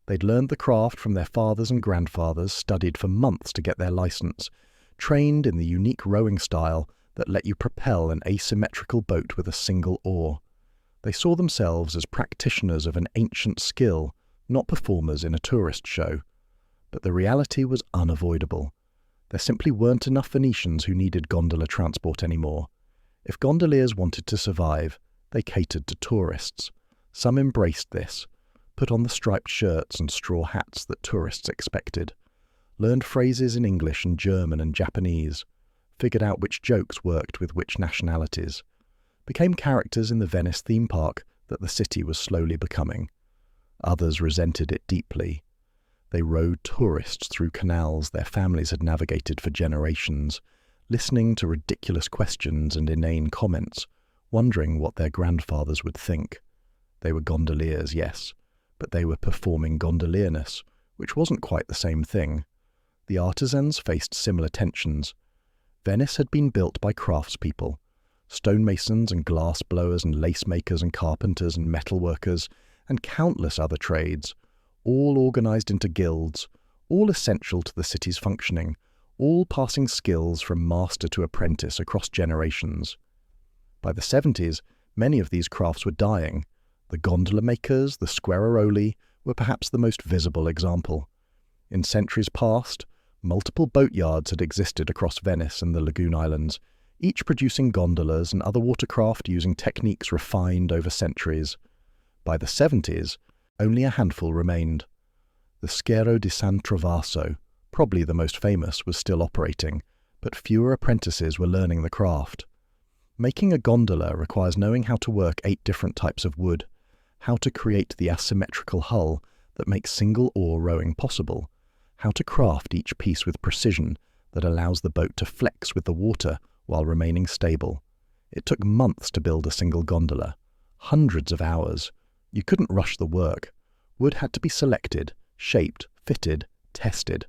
They'd learned the craft from their fathers and grandfathers, studied for months to get their license, trained in the unique rowing style that let you propel an asymmetrical boat with a single oar. They saw themselves as practitioners of an ancient skill, not performers in a tourist show. But the reality was unavoidable. There simply weren't enough Venetians who needed gondola transport anymore. If gondoliers wanted to survive, they catered to tourists. Some embraced this, put on the striped shirts and straw hats that tourists expected, learned phrases in English and German and Japanese, figured out which jokes worked with which nationalities, became characters in the Venice theme park that the city was slowly becoming. Others resented it deeply. They rowed tourists through canals their families had navigated for generations, listening to ridiculous questions and inane comments, wondering what their grandfathers would think. They were gondoliers, yes, but they were performing gondolierness, which wasn't quite the same thing. The artisans faced similar tensions. Venice had been built by craftspeople, stonemasons and glass blowers and lace makers and carpenters and metalworkers and countless other trades, all organized into guilds, all essential to the city's functioning, all passing skills from master to apprentice across generations. By the 70s, many of these crafts were dying. The gondola makers, the squareroli, were perhaps the most visible example. In centuries past, multiple boatyards had existed across Venice and the lagoon islands, each producing gondolas and other watercraft using techniques refined over centuries. By the 70s, only a handful remained. The Schiero di San Trovaso, probably the most famous, was still operating, but fewer apprentices were learning the craft. Making a gondola requires knowing how to work 8 different types of wood, how to create the asymmetrical hull that makes single-oar rowing possible, how to craft each piece with precision that allows the boat to flex with the water while remaining stable. It took months to build a single gondola, hundreds of hours. You couldn't rush the work. Wood had to be selected, shaped, fitted, tested.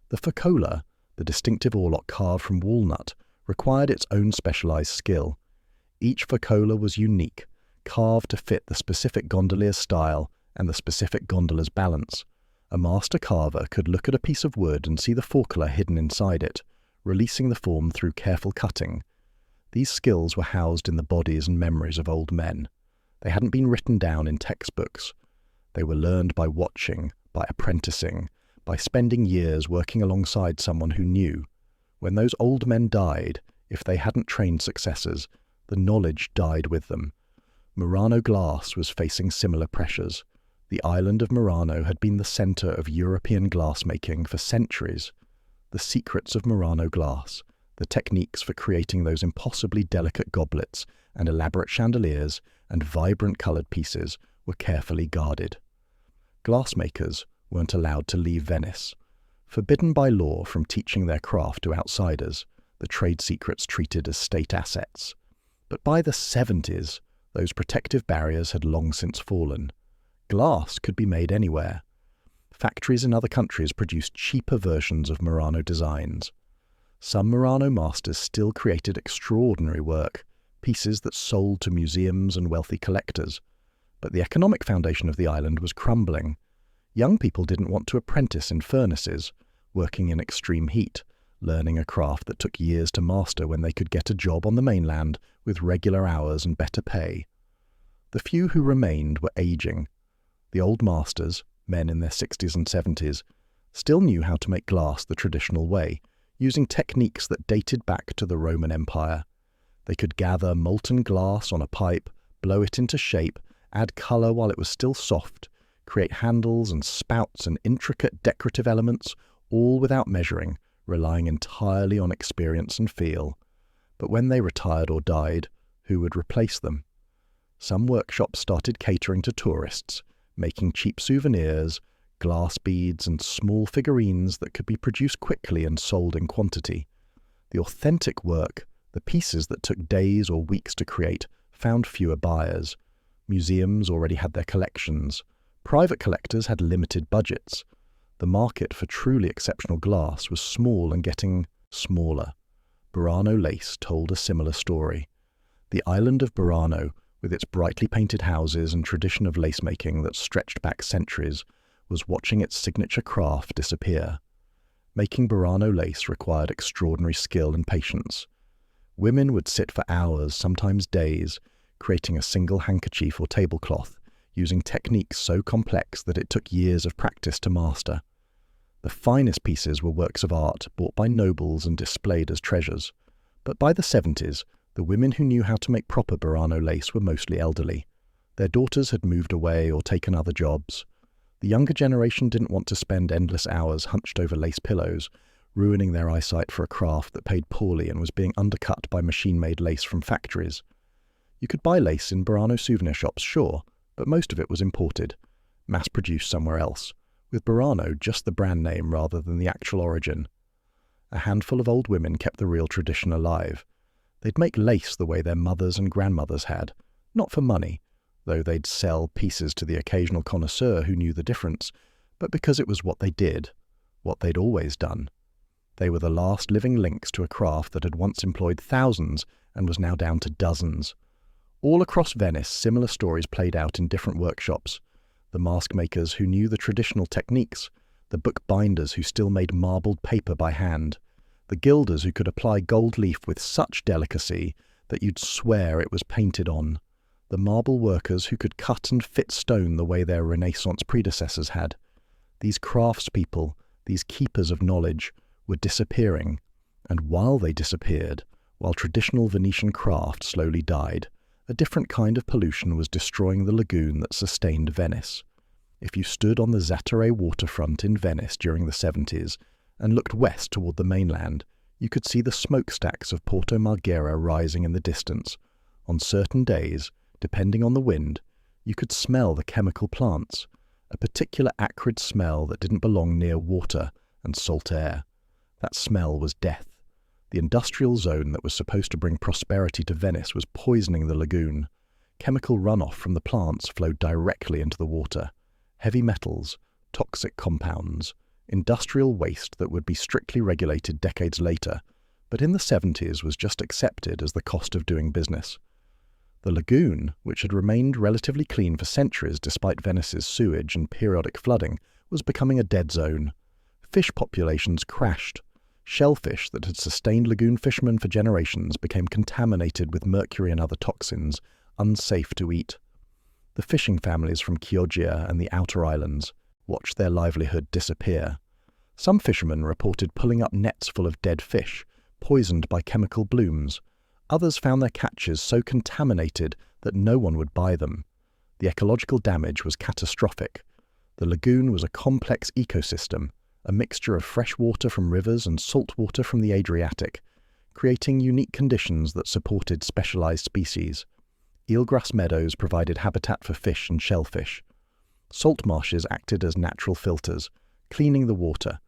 The faccola, the distinctive oarlock carved from walnut, required its own specialized skill. Each faccola was unique, carved to fit the specific gondolier's style and the specific gondola's balance. A master carver could look at a piece of wood and see the faccola hidden inside it, releasing the form through careful cutting. These skills were housed in the bodies and memories of old men. They hadn't been written down in textbooks. They were learned by watching, by apprenticing, by spending years working alongside someone who knew. When those old men died, if they hadn't trained successors, the knowledge died with them. Murano glass was facing similar pressures. The island of Murano had been the centre of European glassmaking for centuries. The secrets of Murano glass, the techniques for creating those impossibly delicate goblets and elaborate chandeliers and vibrant coloured pieces, were carefully guarded. Glassmakers weren't allowed to leave Venice. Forbidden by law from teaching their craft to outsiders, the trade secrets treated as state assets. But by the 70s, those protective barriers had long since fallen. Glass could be made anywhere. Factories in other countries produced cheaper versions of Murano designs. Some Murano masters still created extraordinary work, pieces that sold to museums and wealthy collectors. But the economic foundation of the island was crumbling. Young people didn't want to apprentice in furnaces, working in extreme heat, learning a craft that took years to master when they could get a job on the mainland with regular hours and better pay. The few who remained were aging. The old masters, men in their 60s and 70s, still knew how to make glass the traditional way, using techniques that dated back to the Roman Empire. They could gather molten glass on a pipe, blow it into shape, add colour while it was still soft, create handles and spouts and intricate decorative elements, all without measuring, relying entirely on experience and feel. But when they retired or died, who would replace them? Some workshops started catering to tourists, making cheap souvenirs, glass beads and small figurines that could be produced quickly and sold in quantity. The authentic work, the pieces that took days or weeks to create, found fewer buyers. Museums already had their collections. Private collectors had limited budgets. The market for truly exceptional glass was small and getting smaller. Burano lace told a similar story. The island of Burano, with its brightly painted houses and tradition of lace-making that stretched back centuries, was watching its signature craft disappear. Making Burano lace required extraordinary skill and patience. Women would sit for hours, sometimes days, creating a single handkerchief or tablecloth, using techniques so complex that it took years of practice to master. The finest pieces were works of art bought by nobles and displayed as treasures. But by the 70s, the women who knew how to make proper Burano lace were mostly elderly. Their daughters had moved away or taken other jobs. The younger generation didn't want to spend endless hours hunched over lace pillows, ruining their eyesight for a craft that paid poorly and was being undercut by machine-made lace from factories. You could buy lace in Burano souvenir shops, sure, but most of it was imported, mass-produced somewhere else, with Burano just the brand name rather than the actual origin. A handful of old women kept the real tradition alive. They'd make lace the way their mothers and grandmothers had, not for money, though they'd sell pieces to the occasional connoisseur who knew the difference, but because it was what they did, what they'd always done. They were the last living links to a craft that had once employed thousands and was now down to dozens. All across Venice, similar stories played out in different workshops. The mask makers who knew the traditional techniques, the book binders who still made marbled paper by hand, the gilders who could apply gold leaf with such delicacy that you'd swear it was painted on, the marble workers who could cut and fit stone the way their Renaissance predecessors had. These craftspeople, these keepers of knowledge, were disappearing, and while they disappeared, while traditional Venetian craft slowly died, a different kind of pollution was destroying the lagoon that sustained Venice. If you stood on the Zattere waterfront in Venice during the 70s and looked west toward the mainland, you could see the smokestacks of Porto Marghera rising in the distance. On certain days, depending on the wind, you could smell the chemical plants, a particular acrid smell that didn't belong near water and salt air. That smell was death. The industrial zone that was supposed to bring prosperity to Venice was poisoning the lagoon. Chemical runoff from the plants flowed directly into the water. Heavy metals, toxic compounds. industrial waste that would be strictly regulated decades later, but in the 70s was just accepted as the cost of doing business. The lagoon, which had remained relatively clean for centuries despite Venice's sewage and periodic flooding, was becoming a dead zone. Fish populations crashed. Shellfish that had sustained lagoon fishermen for generations became contaminated with mercury and other toxins, unsafe to eat. The fishing families from Chioggia and the outer islands watched their livelihood disappear. Some fishermen reported pulling up nets full of dead fish, poisoned by chemical blooms. Others found their catches so contaminated that no one would buy them. The ecological damage was catastrophic. The lagoon was a complex ecosystem, a mixture of fresh water from rivers and salt water from the Adriatic, creating unique conditions that supported specialized species. Eelgrass meadows provided habitat for fish and shellfish. Salt marshes acted as natural filters, cleaning the water.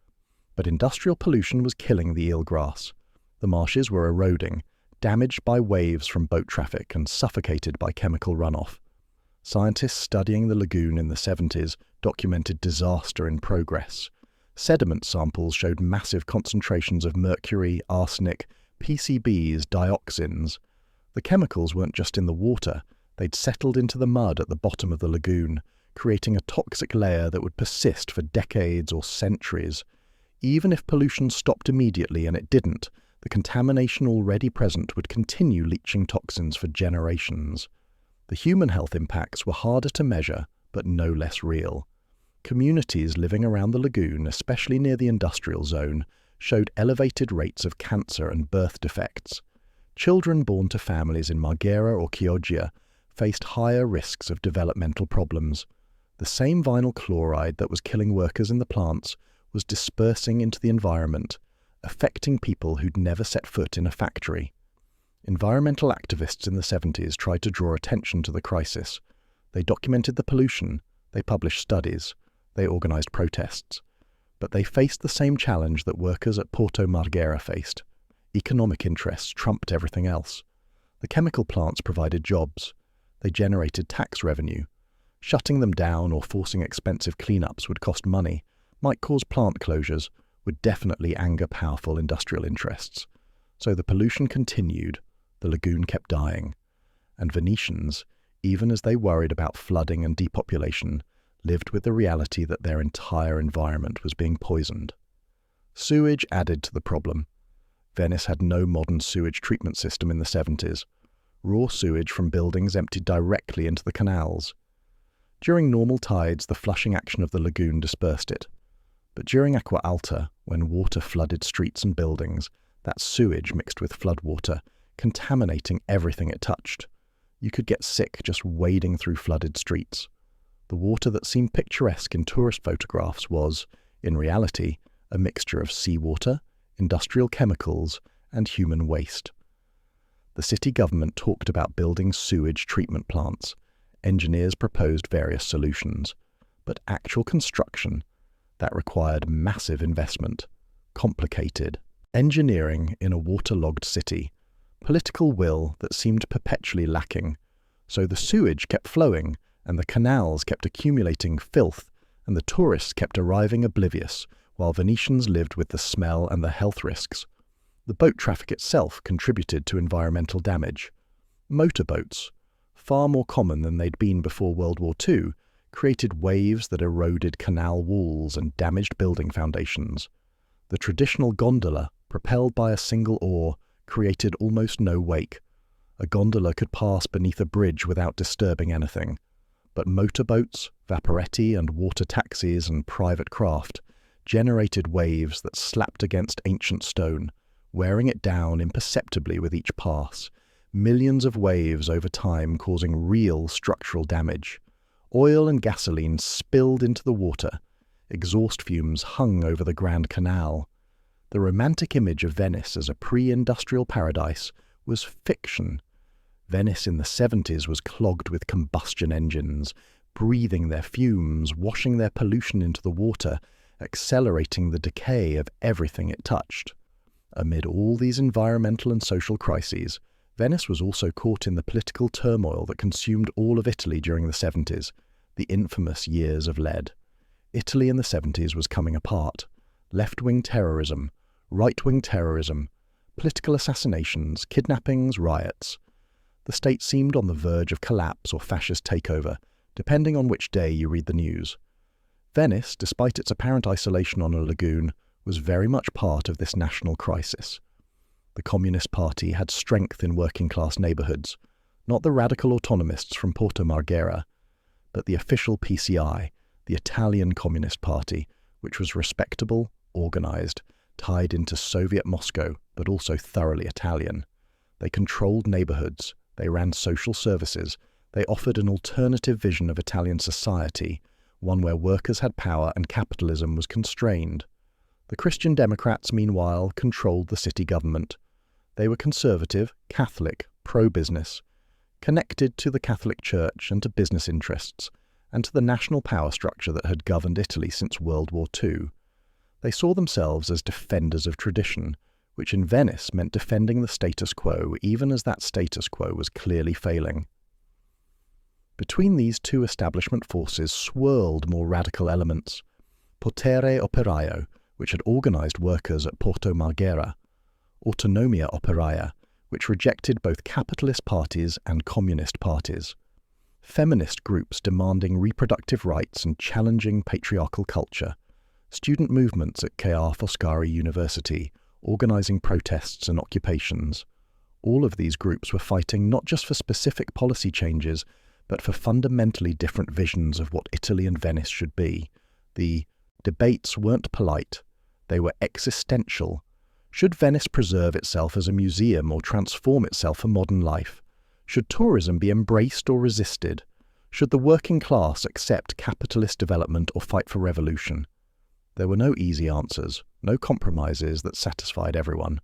But industrial pollution was killing the eelgrass. The marshes were eroding, damaged by waves from boat traffic and suffocated by chemical runoff. Scientists studying the lagoon in the 70s documented disaster in progress. Sediment samples showed massive concentrations of mercury, arsenic, PCBs, dioxins. The chemicals weren't just in the water, they'd settled into the mud at the bottom of the lagoon, creating a toxic layer that would persist for decades or centuries. Even if pollution stopped immediately, and it didn't, the contamination already present would continue leaching toxins for generations. The human health impacts were harder to measure, but no less real. Communities living around the lagoon, especially near the industrial zone, showed elevated rates of cancer and birth defects. Children born to families in Marghera or Chioggia faced higher risks of developmental problems. The same vinyl chloride that was killing workers in the plants was dispersing into the environment, affecting people who'd never set foot in a factory. Environmental activists in the 70s tried to draw attention to the crisis. They documented the pollution, they published studies, they organized protests. But they faced the same challenge that workers at Porto Marghera faced. Economic interests trumped everything else. The chemical plants provided jobs. They generated tax revenue. Shutting them down or forcing expensive cleanups would cost money, might cause plant closures, would definitely anger powerful industrial interests. So the pollution continued, the lagoon kept dying. And Venetians, even as they worried about flooding and depopulation, lived with the reality that their entire environment was being poisoned. Sewage added to the problem. Venice had no modern sewage treatment system in the 70s. Raw sewage from buildings emptied directly into the canals. During normal tides, the flushing action of the lagoon dispersed it. But during acqua alta, when water flooded streets and buildings, that sewage mixed with floodwater, contaminating everything it touched. You could get sick just wading through flooded streets. The water that seemed picturesque in tourist photographs was, in reality, a mixture of seawater, industrial chemicals, and human waste. The city government talked about building sewage treatment plants. Engineers proposed various solutions. But actual construction, that required massive investment, complicated. Engineering in a waterlogged city, political will that seemed perpetually lacking. So the sewage kept flowing, and the canals kept accumulating filth, and the tourists kept arriving oblivious, while Venetians lived with the smell and the health risks. The boat traffic itself contributed to environmental damage. Motorboats, far more common than they'd been before World War II, created waves that eroded canal walls and damaged building foundations. The traditional gondola, propelled by a single oar, created almost no wake. A gondola could pass beneath a bridge without disturbing anything. But motorboats, vaporetti and water taxis and private craft generated waves that slapped against ancient stone, wearing it down imperceptibly with each pass. Millions of waves over time causing real structural damage. Oil and gasoline spilled into the water. Exhaust fumes hung over the Grand Canal. The romantic image of Venice as a pre-industrial paradise was fiction. Venice in the 70s was clogged with combustion engines, breathing their fumes, washing their pollution into the water, accelerating the decay of everything it touched. Amid all these environmental and social crises, Venice was also caught in the political turmoil that consumed all of Italy during the 70s, the infamous years of lead. Italy in the 70s was coming apart. Left-wing terrorism, right-wing terrorism, political assassinations, kidnappings, riots. The state seemed on the verge of collapse or fascist takeover, depending on which day you read the news. Venice, despite its apparent isolation on a lagoon, was very much part of this national crisis. The Communist Party had strength in working-class neighbourhoods, not the radical autonomists from Porto Marghera, but the official PCI, the Italian Communist Party, which was respectable, organised, tied into Soviet Moscow, but also thoroughly Italian. They controlled neighbourhoods, they ran social services, they offered an alternative vision of Italian society, one where workers had power and capitalism was constrained. The Christian Democrats, meanwhile, controlled the city government. They were conservative, Catholic, pro-business, connected to the Catholic Church and to business interests, and to the national power structure that had governed Italy since World War II. They saw themselves as defenders of tradition, which in Venice meant defending the status quo, even as that status quo was clearly failing. Between these two establishment forces swirled more radical elements. Potere Operaio, which had organised workers at Porto Marghera, Autonomia Operaia, which rejected both capitalist parties and communist parties, feminist groups demanding reproductive rights and challenging patriarchal culture, student movements at Ca' Foscari University, organising protests and occupations. All of these groups were fighting not just for specific policy changes, but for fundamentally different visions of what Italy and Venice should be. The debates weren't polite, they were existential. Should Venice preserve itself as a museum or transform itself for modern life? Should tourism be embraced or resisted? Should the working class accept capitalist development or fight for revolution? There were no easy answers, no compromises that satisfied everyone.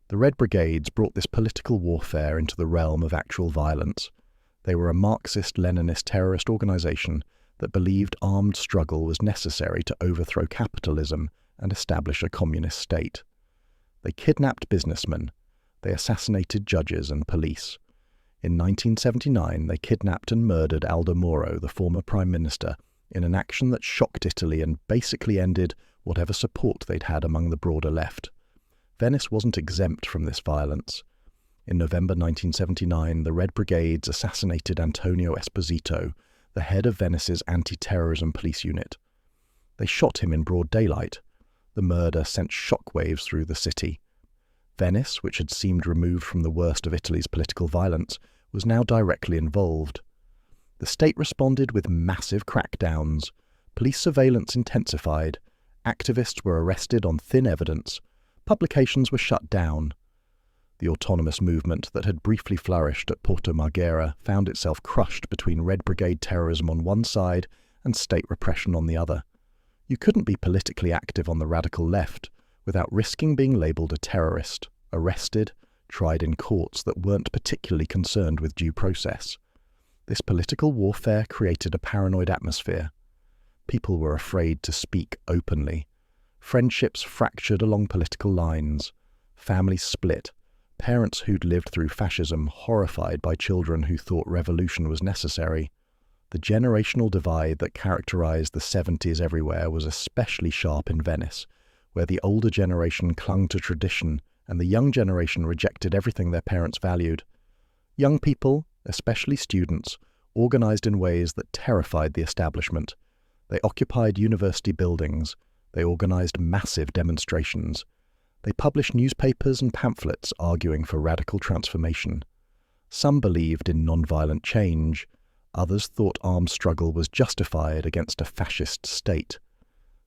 The Red Brigades brought this political warfare into the realm of actual violence. They were a Marxist-Leninist terrorist organisation that believed armed struggle was necessary to overthrow capitalism and establish a communist state. They kidnapped businessmen. They assassinated judges and police. In 1979, they kidnapped and murdered Aldo Moro, the former prime minister, in an action that shocked Italy and basically ended whatever support they'd had among the broader left. Venice wasn't exempt from this violence. In November 1979, the Red Brigades assassinated Antonio Esposito, the head of Venice's anti-terrorism police unit. They shot him in broad daylight. The murder sent shockwaves through the city. Venice, which had seemed removed from the worst of Italy's political violence, was now directly involved. The state responded with massive crackdowns. Police surveillance intensified. Activists were arrested on thin evidence. Publications were shut down. The autonomous movement that had briefly flourished at Porto Marghera found itself crushed between Red Brigade terrorism on one side and state repression on the other. You couldn't be politically active on the radical left without risking being labelled a terrorist, arrested, tried in courts that weren't particularly concerned with due process. This political warfare created a paranoid atmosphere. People were afraid to speak openly. Friendships fractured along political lines. Families split. Parents who'd lived through fascism horrified by children who thought revolution was necessary. The generational divide that characterized the 70s everywhere was especially sharp in Venice, where the older generation clung to tradition and the young generation rejected everything their parents valued. Young people, especially students, organized in ways that terrified the establishment. They occupied university buildings. They organized massive demonstrations. They published newspapers and pamphlets arguing for radical transformation. Some believed in nonviolent change. Others thought armed struggle was justified against a fascist state.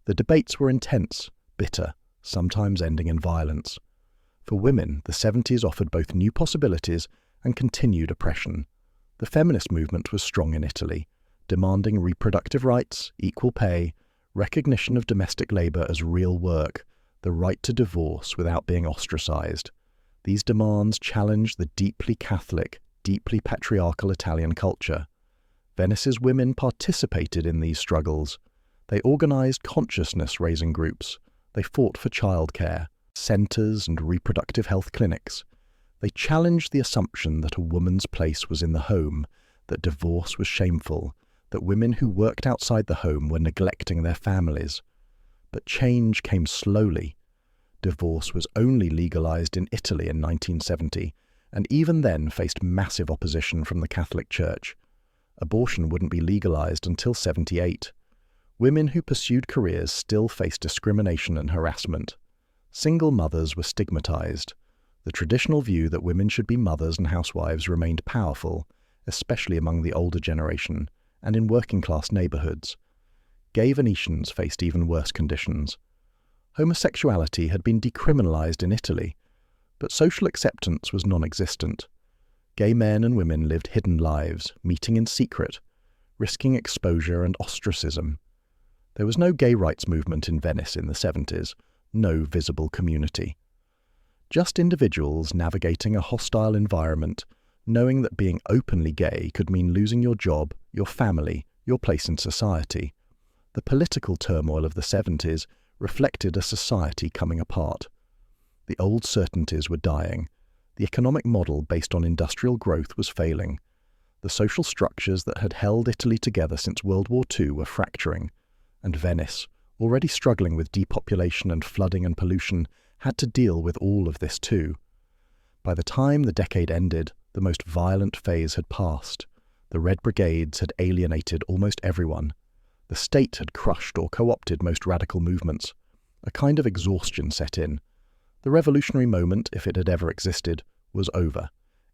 The debates were intense, bitter, sometimes ending in violence. For women, the 70s offered both new possibilities and continued oppression. The feminist movement was strong in Italy, demanding reproductive rights, equal pay, recognition of domestic labour as real work, the right to divorce without being ostracized. These demands challenged the deeply Catholic, deeply patriarchal Italian culture. Venice's women participated in these struggles. They organized consciousness-raising groups. They fought for childcare, centers and reproductive health clinics. They challenged the assumption that a woman's place was in the home, that divorce was shameful, that women who worked outside the home were neglecting their families. But change came slowly. Divorce was only legalized in Italy in 1970, and even then faced massive opposition from the Catholic Church. Abortion wouldn't be legalized until 78. Women who pursued careers still faced discrimination and harassment. Single mothers were stigmatized. The traditional view that women should be mothers and housewives remained powerful, especially among the older generation and in working-class neighborhoods. Gay Venetians faced even worse conditions. Homosexuality had been decriminalized in Italy, but social acceptance was non-existent. Gay men and women lived hidden lives, meeting in secret, risking exposure and ostracism. There was no gay rights movement in Venice in the 70s, no visible community. Just individuals navigating a hostile environment, knowing that being openly gay could mean losing your job, your family, your place in society. The political turmoil of the 70s reflected a society coming apart. The old certainties were dying. The economic model based on industrial growth was failing. The social structures that had held Italy together since World War II were fracturing, and Venice, already struggling with depopulation and flooding and pollution, had to deal with all of this too. By the time the decade ended, the most violent phase had passed. The Red Brigades had alienated almost everyone. The state had crushed or co-opted most radical movements. A kind of exhaustion set in. The revolutionary moment, if it had ever existed, was over.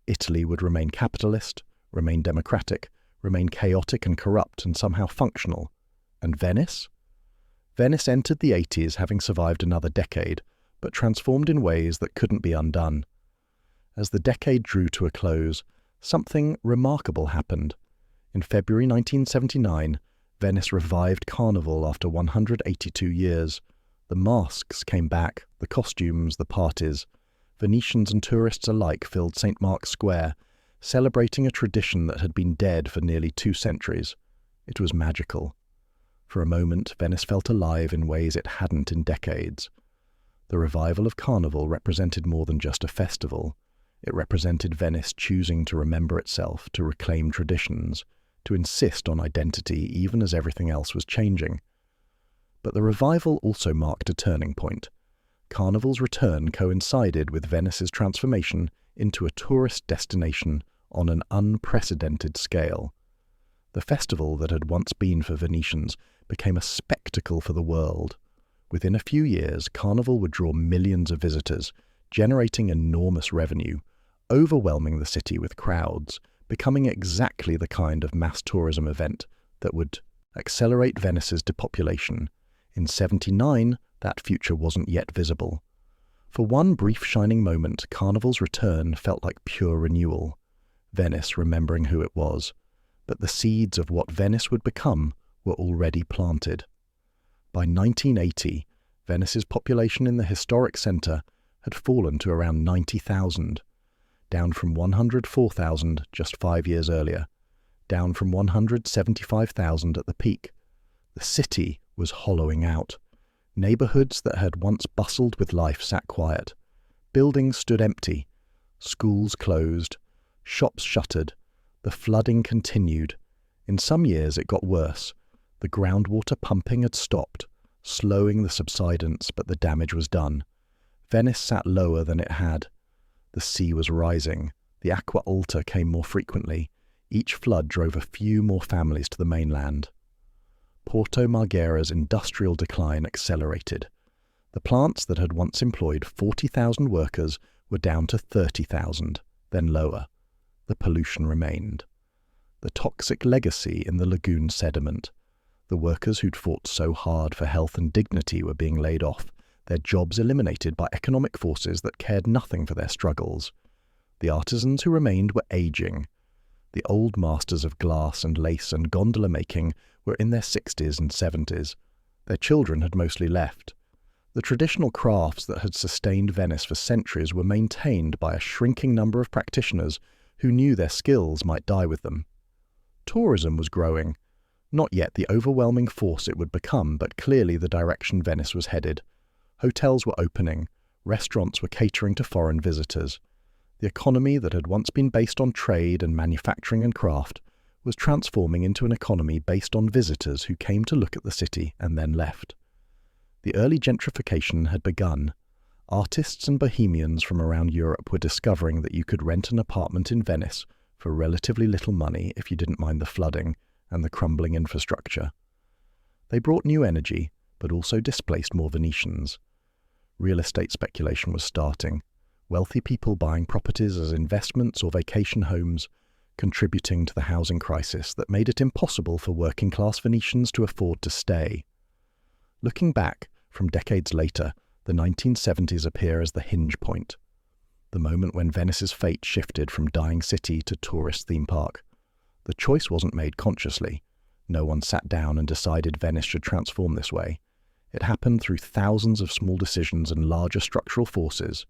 Italy would remain capitalist, remain democratic, remain chaotic and corrupt and somehow functional. And Venice? Venice entered the 80s having survived another decade, but transformed in ways that couldn't be undone. As the decade drew to a close, something remarkable happened. In February 1979, Venice revived Carnival after 182 years. The masks came back, the costumes, the parties. Venetians and tourists alike filled St. Mark's Square, celebrating a tradition that had been dead for nearly 2 centuries. It was magical. For a moment, Venice felt alive in ways it hadn't in decades. The revival of Carnival represented more than just a festival. It represented Venice choosing to remember itself, to reclaim traditions, to insist on identity even as everything else was changing. But the revival also marked a turning point. Carnival's return coincided with Venice's transformation into a tourist destination on an unprecedented scale. The festival that had once been for Venetians became a spectacle for the world. Within a few years, Carnival would draw millions of visitors, generating enormous revenue, overwhelming the city with crowds, becoming exactly the kind of mass tourism event that would accelerate Venice's depopulation. In 79, that future wasn't yet visible. For one brief shining moment, Carnival's return felt like pure renewal. Venice remembering who it was. But the seeds of what Venice would become were already planted. By 1980, Venice's population in the historic centre had fallen to around 90,000, down from 104,000 just 5 years earlier, down from 175,000 at the peak. The city was hollowing out. Neighbourhoods that had once bustled with life sat quiet. Buildings stood empty. Schools closed. Shops shuttered. The flooding continued. In some years it got worse. The groundwater pumping had stopped, slowing the subsidence, but the damage was done. Venice sat lower than it had. The sea was rising. The acqua alta came more frequently. Each flood drove a few more families to the mainland. Porto Marghera's industrial decline accelerated. The plants that had once employed 40,000 workers were down to 30,000, then lower. The pollution remained. The toxic legacy in the lagoon sediment. The workers who'd fought so hard for health and dignity were being laid off, their jobs eliminated by economic forces that cared nothing for their struggles. The artisans who remained were aging. The old masters of glass and lace and gondola making were in their 60s and 70s. Their children had mostly left. The traditional crafts that had sustained Venice for centuries were maintained by a shrinking number of practitioners who knew their skills might die with them. Tourism was growing. Not yet the overwhelming force it would become, but clearly the direction Venice was headed. Hotels were opening. Restaurants were catering to foreign visitors. The economy that had once been based on trade and manufacturing and craft was transforming into an economy based on visitors who came to look at the city and then left. The early gentrification had begun. Artists and bohemians from around Europe were discovering that you could rent an apartment in Venice for relatively little money if you didn't mind the flooding and the crumbling infrastructure. They brought new energy, but also displaced more Venetians. Real estate speculation was starting, wealthy people buying properties as investments or vacation homes, contributing to the housing crisis that made it impossible for working-class Venetians to afford to stay. Looking back, from decades later, the 1970s appear as the hinge point, the moment when Venice's fate shifted from dying city to tourist theme park. The choice wasn't made consciously. No one sat down and decided Venice should transform this way. It happened through thousands of small decisions and larger structural forces.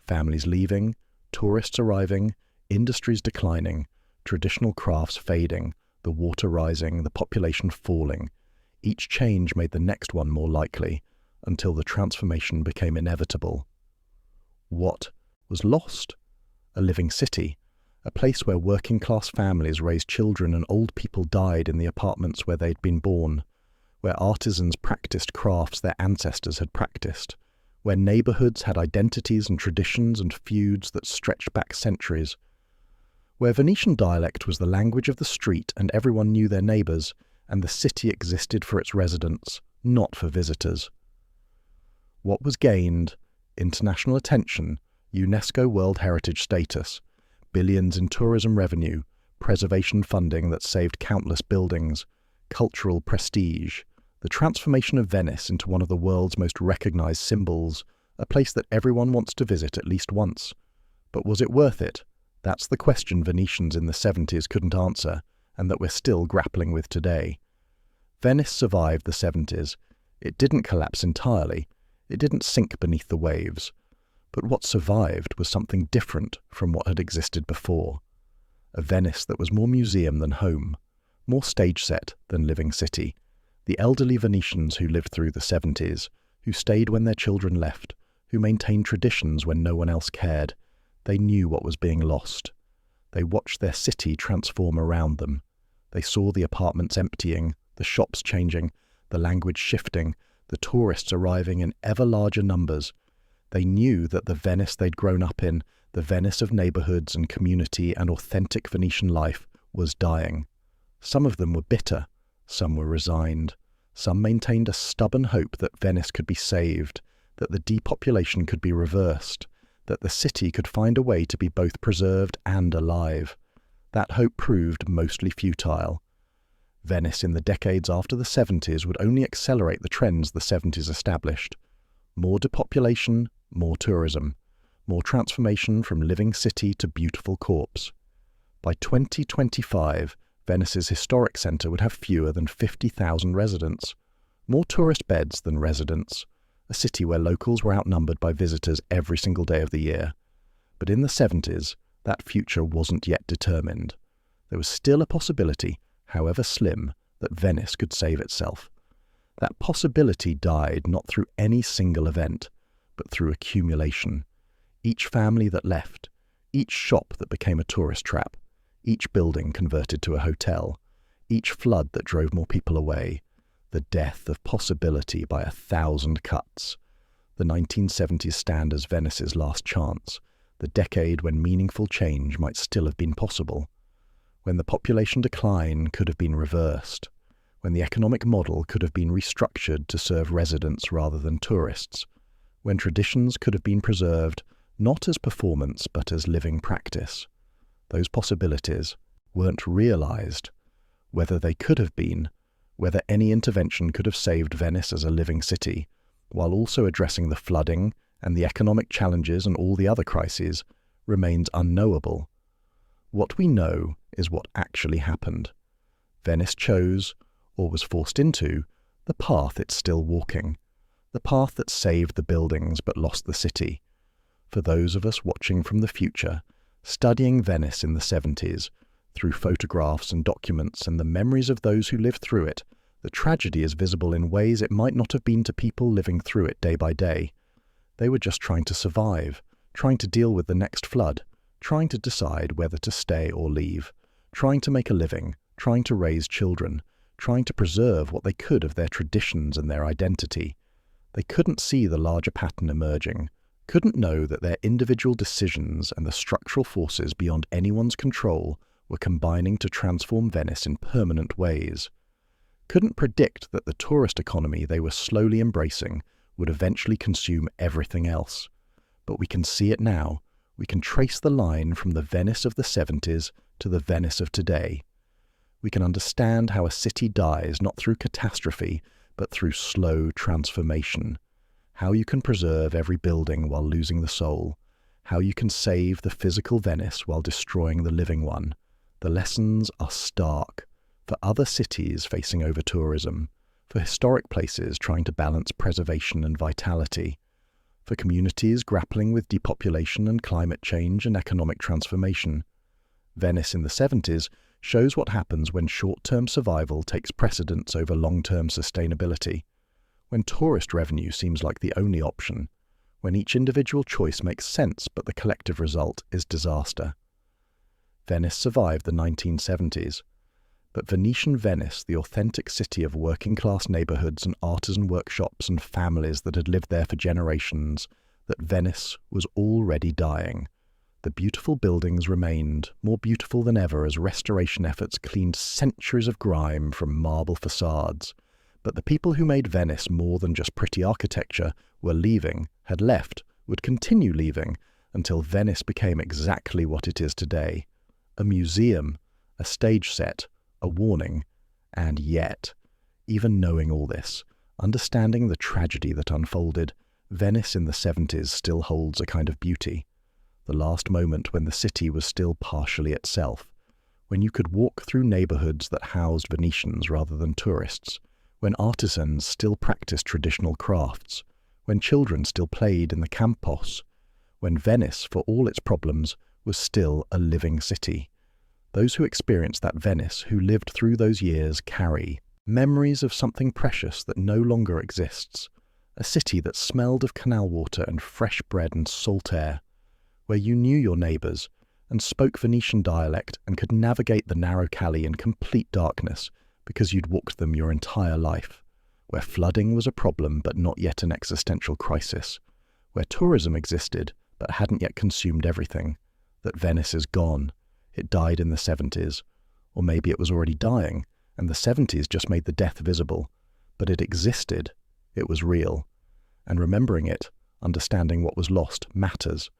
Families leaving, tourists arriving, industries declining, traditional crafts fading, the water rising, the population falling. Each change made the next one more likely, until the transformation became inevitable. What was lost? A living city, a place where working-class families raised children and old people died in the apartments where they'd been born, where artisans practiced crafts their ancestors had practiced, where neighborhoods had identities and traditions and feuds that stretched back centuries, where Venetian dialect was the language of the street and everyone knew their neighbors, and the city existed for its residents, not for visitors. What was gained? International attention, UNESCO World Heritage status, billions in tourism revenue, preservation funding that saved countless buildings, cultural prestige, the transformation of Venice into one of the world's most recognized symbols, a place that everyone wants to visit at least once. But was it worth it? That's the question Venetians in the 70s couldn't answer, and that we're still grappling with today. Venice survived the 70s. It didn't collapse entirely. It didn't sink beneath the waves. But what survived was something different from what had existed before. A Venice that was more museum than home, more stage set than living city. The elderly Venetians who lived through the 70s, who stayed when their children left, who maintained traditions when no one else cared, they knew what was being lost. They watched their city transform around them. They saw the apartments emptying, the shops changing, the language shifting, the tourists arriving in ever larger numbers. They knew that the Venice they'd grown up in, the Venice of neighborhoods and community and authentic Venetian life, was dying. Some of them were bitter, some were resigned. Some maintained a stubborn hope that Venice could be saved, that the depopulation could be reversed, that the city could find a way to be both preserved and alive. That hope proved mostly futile. Venice in the decades after the 70s would only accelerate the trends the 70s established. More depopulation, more tourism, more transformation from living city to beautiful corpse. By 2025, Venice's historic centre would have fewer than 50,000 residents, more tourist beds than residents, a city where locals were outnumbered by visitors every single day of the year. But in the 70s, that future wasn't yet determined. There was still a possibility, however slim, that Venice could save itself. That possibility died not through any single event, but through accumulation. Each family that left, each shop that became a tourist trap, each building converted to a hotel, each flood that drove more people away, the death of possibility by 1,000 cuts. The 1970s stand as Venice's last chance, the decade when meaningful change might still have been possible, when the population decline could have been reversed, when the economic model could have been restructured to serve residents rather than tourists, when traditions could have been preserved not as performance but as living practice. Those possibilities weren't realized. Whether they could have been, whether any intervention could have saved Venice as a living city, while also addressing the flooding and the economic challenges and all the other crises, remains unknowable. What we know is what actually happened. Venice chose, or was forced into, the path it's still walking, the path that saved the buildings but lost the city. For those of us watching from the future, studying Venice in the 70s, through photographs and documents and the memories of those who lived through it, the tragedy is visible in ways it might not have been to people living through it day by day. They were just trying to survive, trying to deal with the next flood, trying to decide whether to stay or leave, trying to make a living, trying to raise children, trying to preserve what they could of their traditions and their identity. They couldn't see the larger pattern emerging, couldn't know that their individual decisions and the structural forces beyond anyone's control were combining to transform Venice in permanent ways. Couldn't predict that the tourist economy they were slowly embracing would eventually consume everything else. But we can see it now. We can trace the line from the Venice of the 70s to the Venice of today. We can understand how a city dies not through catastrophe, but through slow transformation. How you can preserve every building while losing the soul. How you can save the physical Venice while destroying the living one. The lessons are stark. For other cities facing over-tourism, for historic places trying to balance preservation and vitality, for communities grappling with depopulation and climate change and economic transformation. Venice in the 70s shows what happens when short-term survival takes precedence over long-term sustainability, when tourist revenue seems like the only option, when each individual choice makes sense but the collective result is disaster. Venice survived the 1970s, but Venetian Venice, the authentic city of working-class neighborhoods and artisan workshops and families that had lived there for generations, that Venice was already dying. The beautiful buildings remained, more beautiful than ever as restoration efforts cleaned centuries of grime from marble facades. But the people who made Venice more than just pretty architecture were leaving, had left, would continue leaving, until Venice became exactly what it is today. A museum, a stage set, a warning. And yet, even knowing all this, understanding the tragedy that unfolded, Venice in the 70s still holds a kind of beauty. The last moment when the city was still partially itself, when you could walk through neighborhoods that housed Venetians rather than tourists, when artisans still practiced traditional crafts, when children still played in the campos, when Venice, for all its problems, was still a living city. Those who experienced that Venice, who lived through those years, carry memories of something precious that no longer exists, a city that smelled of canal water and fresh bread and salt air, where you knew your neighbours and spoke Venetian dialect and could navigate the narrow calle in complete darkness because you'd walked them your entire life, where flooding was a problem but not yet an existential crisis, where tourism existed but hadn't yet consumed everything. That Venice is gone. It died in the 70s, or maybe it was already dying, and the 70s just made the death visible. But it existed. It was real. And remembering it, understanding what was lost, matters.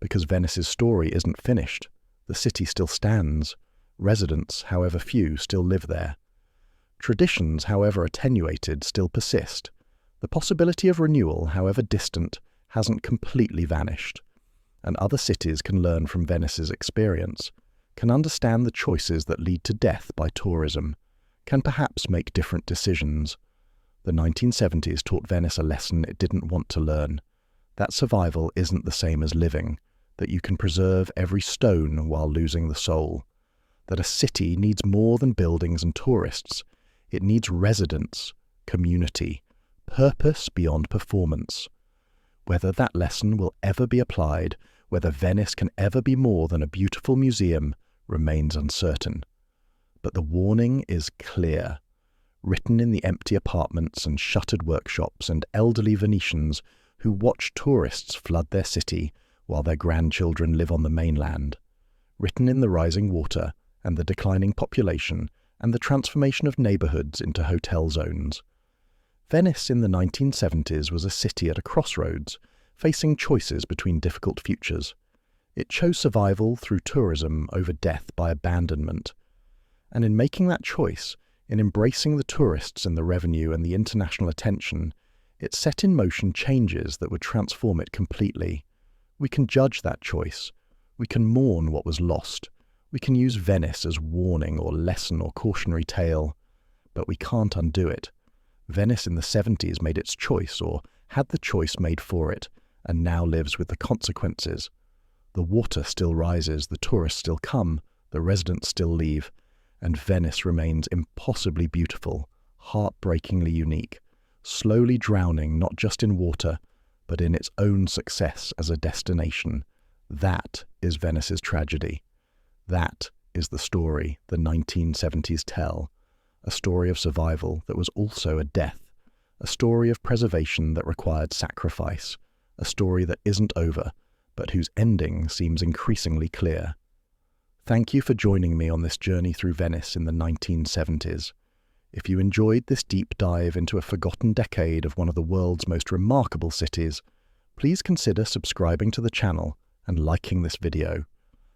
Because Venice's story isn't finished. The city still stands. Residents, however few, still live there. Traditions, however attenuated, still persist. The possibility of renewal, however distant, hasn't completely vanished. And other cities can learn from Venice's experience, can understand the choices that lead to death by tourism, can perhaps make different decisions. The 1970s taught Venice a lesson it didn't want to learn, that survival isn't the same as living, that you can preserve every stone while losing the soul, that a city needs more than buildings and tourists. It needs residents, community, purpose beyond performance. Whether that lesson will ever be applied, whether Venice can ever be more than a beautiful museum, remains uncertain. But the warning is clear, written in the empty apartments and shuttered workshops and elderly Venetians who watch tourists flood their city while their grandchildren live on the mainland, written in the rising water and the declining population and the transformation of neighborhoods into hotel zones. Venice in the 1970s was a city at a crossroads, facing choices between difficult futures. It chose survival through tourism over death by abandonment. And in making that choice, in embracing the tourists and the revenue and the international attention, it set in motion changes that would transform it completely. We can judge that choice. We can mourn what was lost. We can use Venice as warning or lesson or cautionary tale. But we can't undo it. Venice in the 70s made its choice or had the choice made for it, and now lives with the consequences. The water still rises, the tourists still come, the residents still leave, and Venice remains impossibly beautiful, heartbreakingly unique, slowly drowning not just in water, but in its own success as a destination. That is Venice's tragedy. That is the story the 1970s tell, a story of survival that was also a death, a story of preservation that required sacrifice, a story that isn't over, but whose ending seems increasingly clear. Thank you for joining me on this journey through Venice in the 1970s. If you enjoyed this deep dive into a forgotten decade of one of the world's most remarkable cities, please consider subscribing to the channel and liking this video.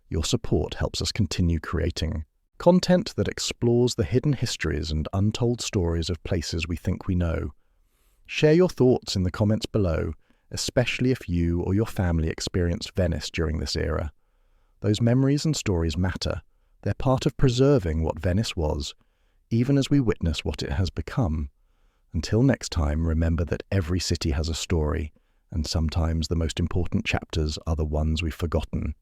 Your support helps us continue creating content that explores the hidden histories and untold stories of places we think we know. Share your thoughts in the comments below, especially if you or your family experienced Venice during this era. Those memories and stories matter. They're part of preserving what Venice was, even as we witness what it has become. Until next time, remember that every city has a story, and sometimes the most important chapters are the ones we've forgotten.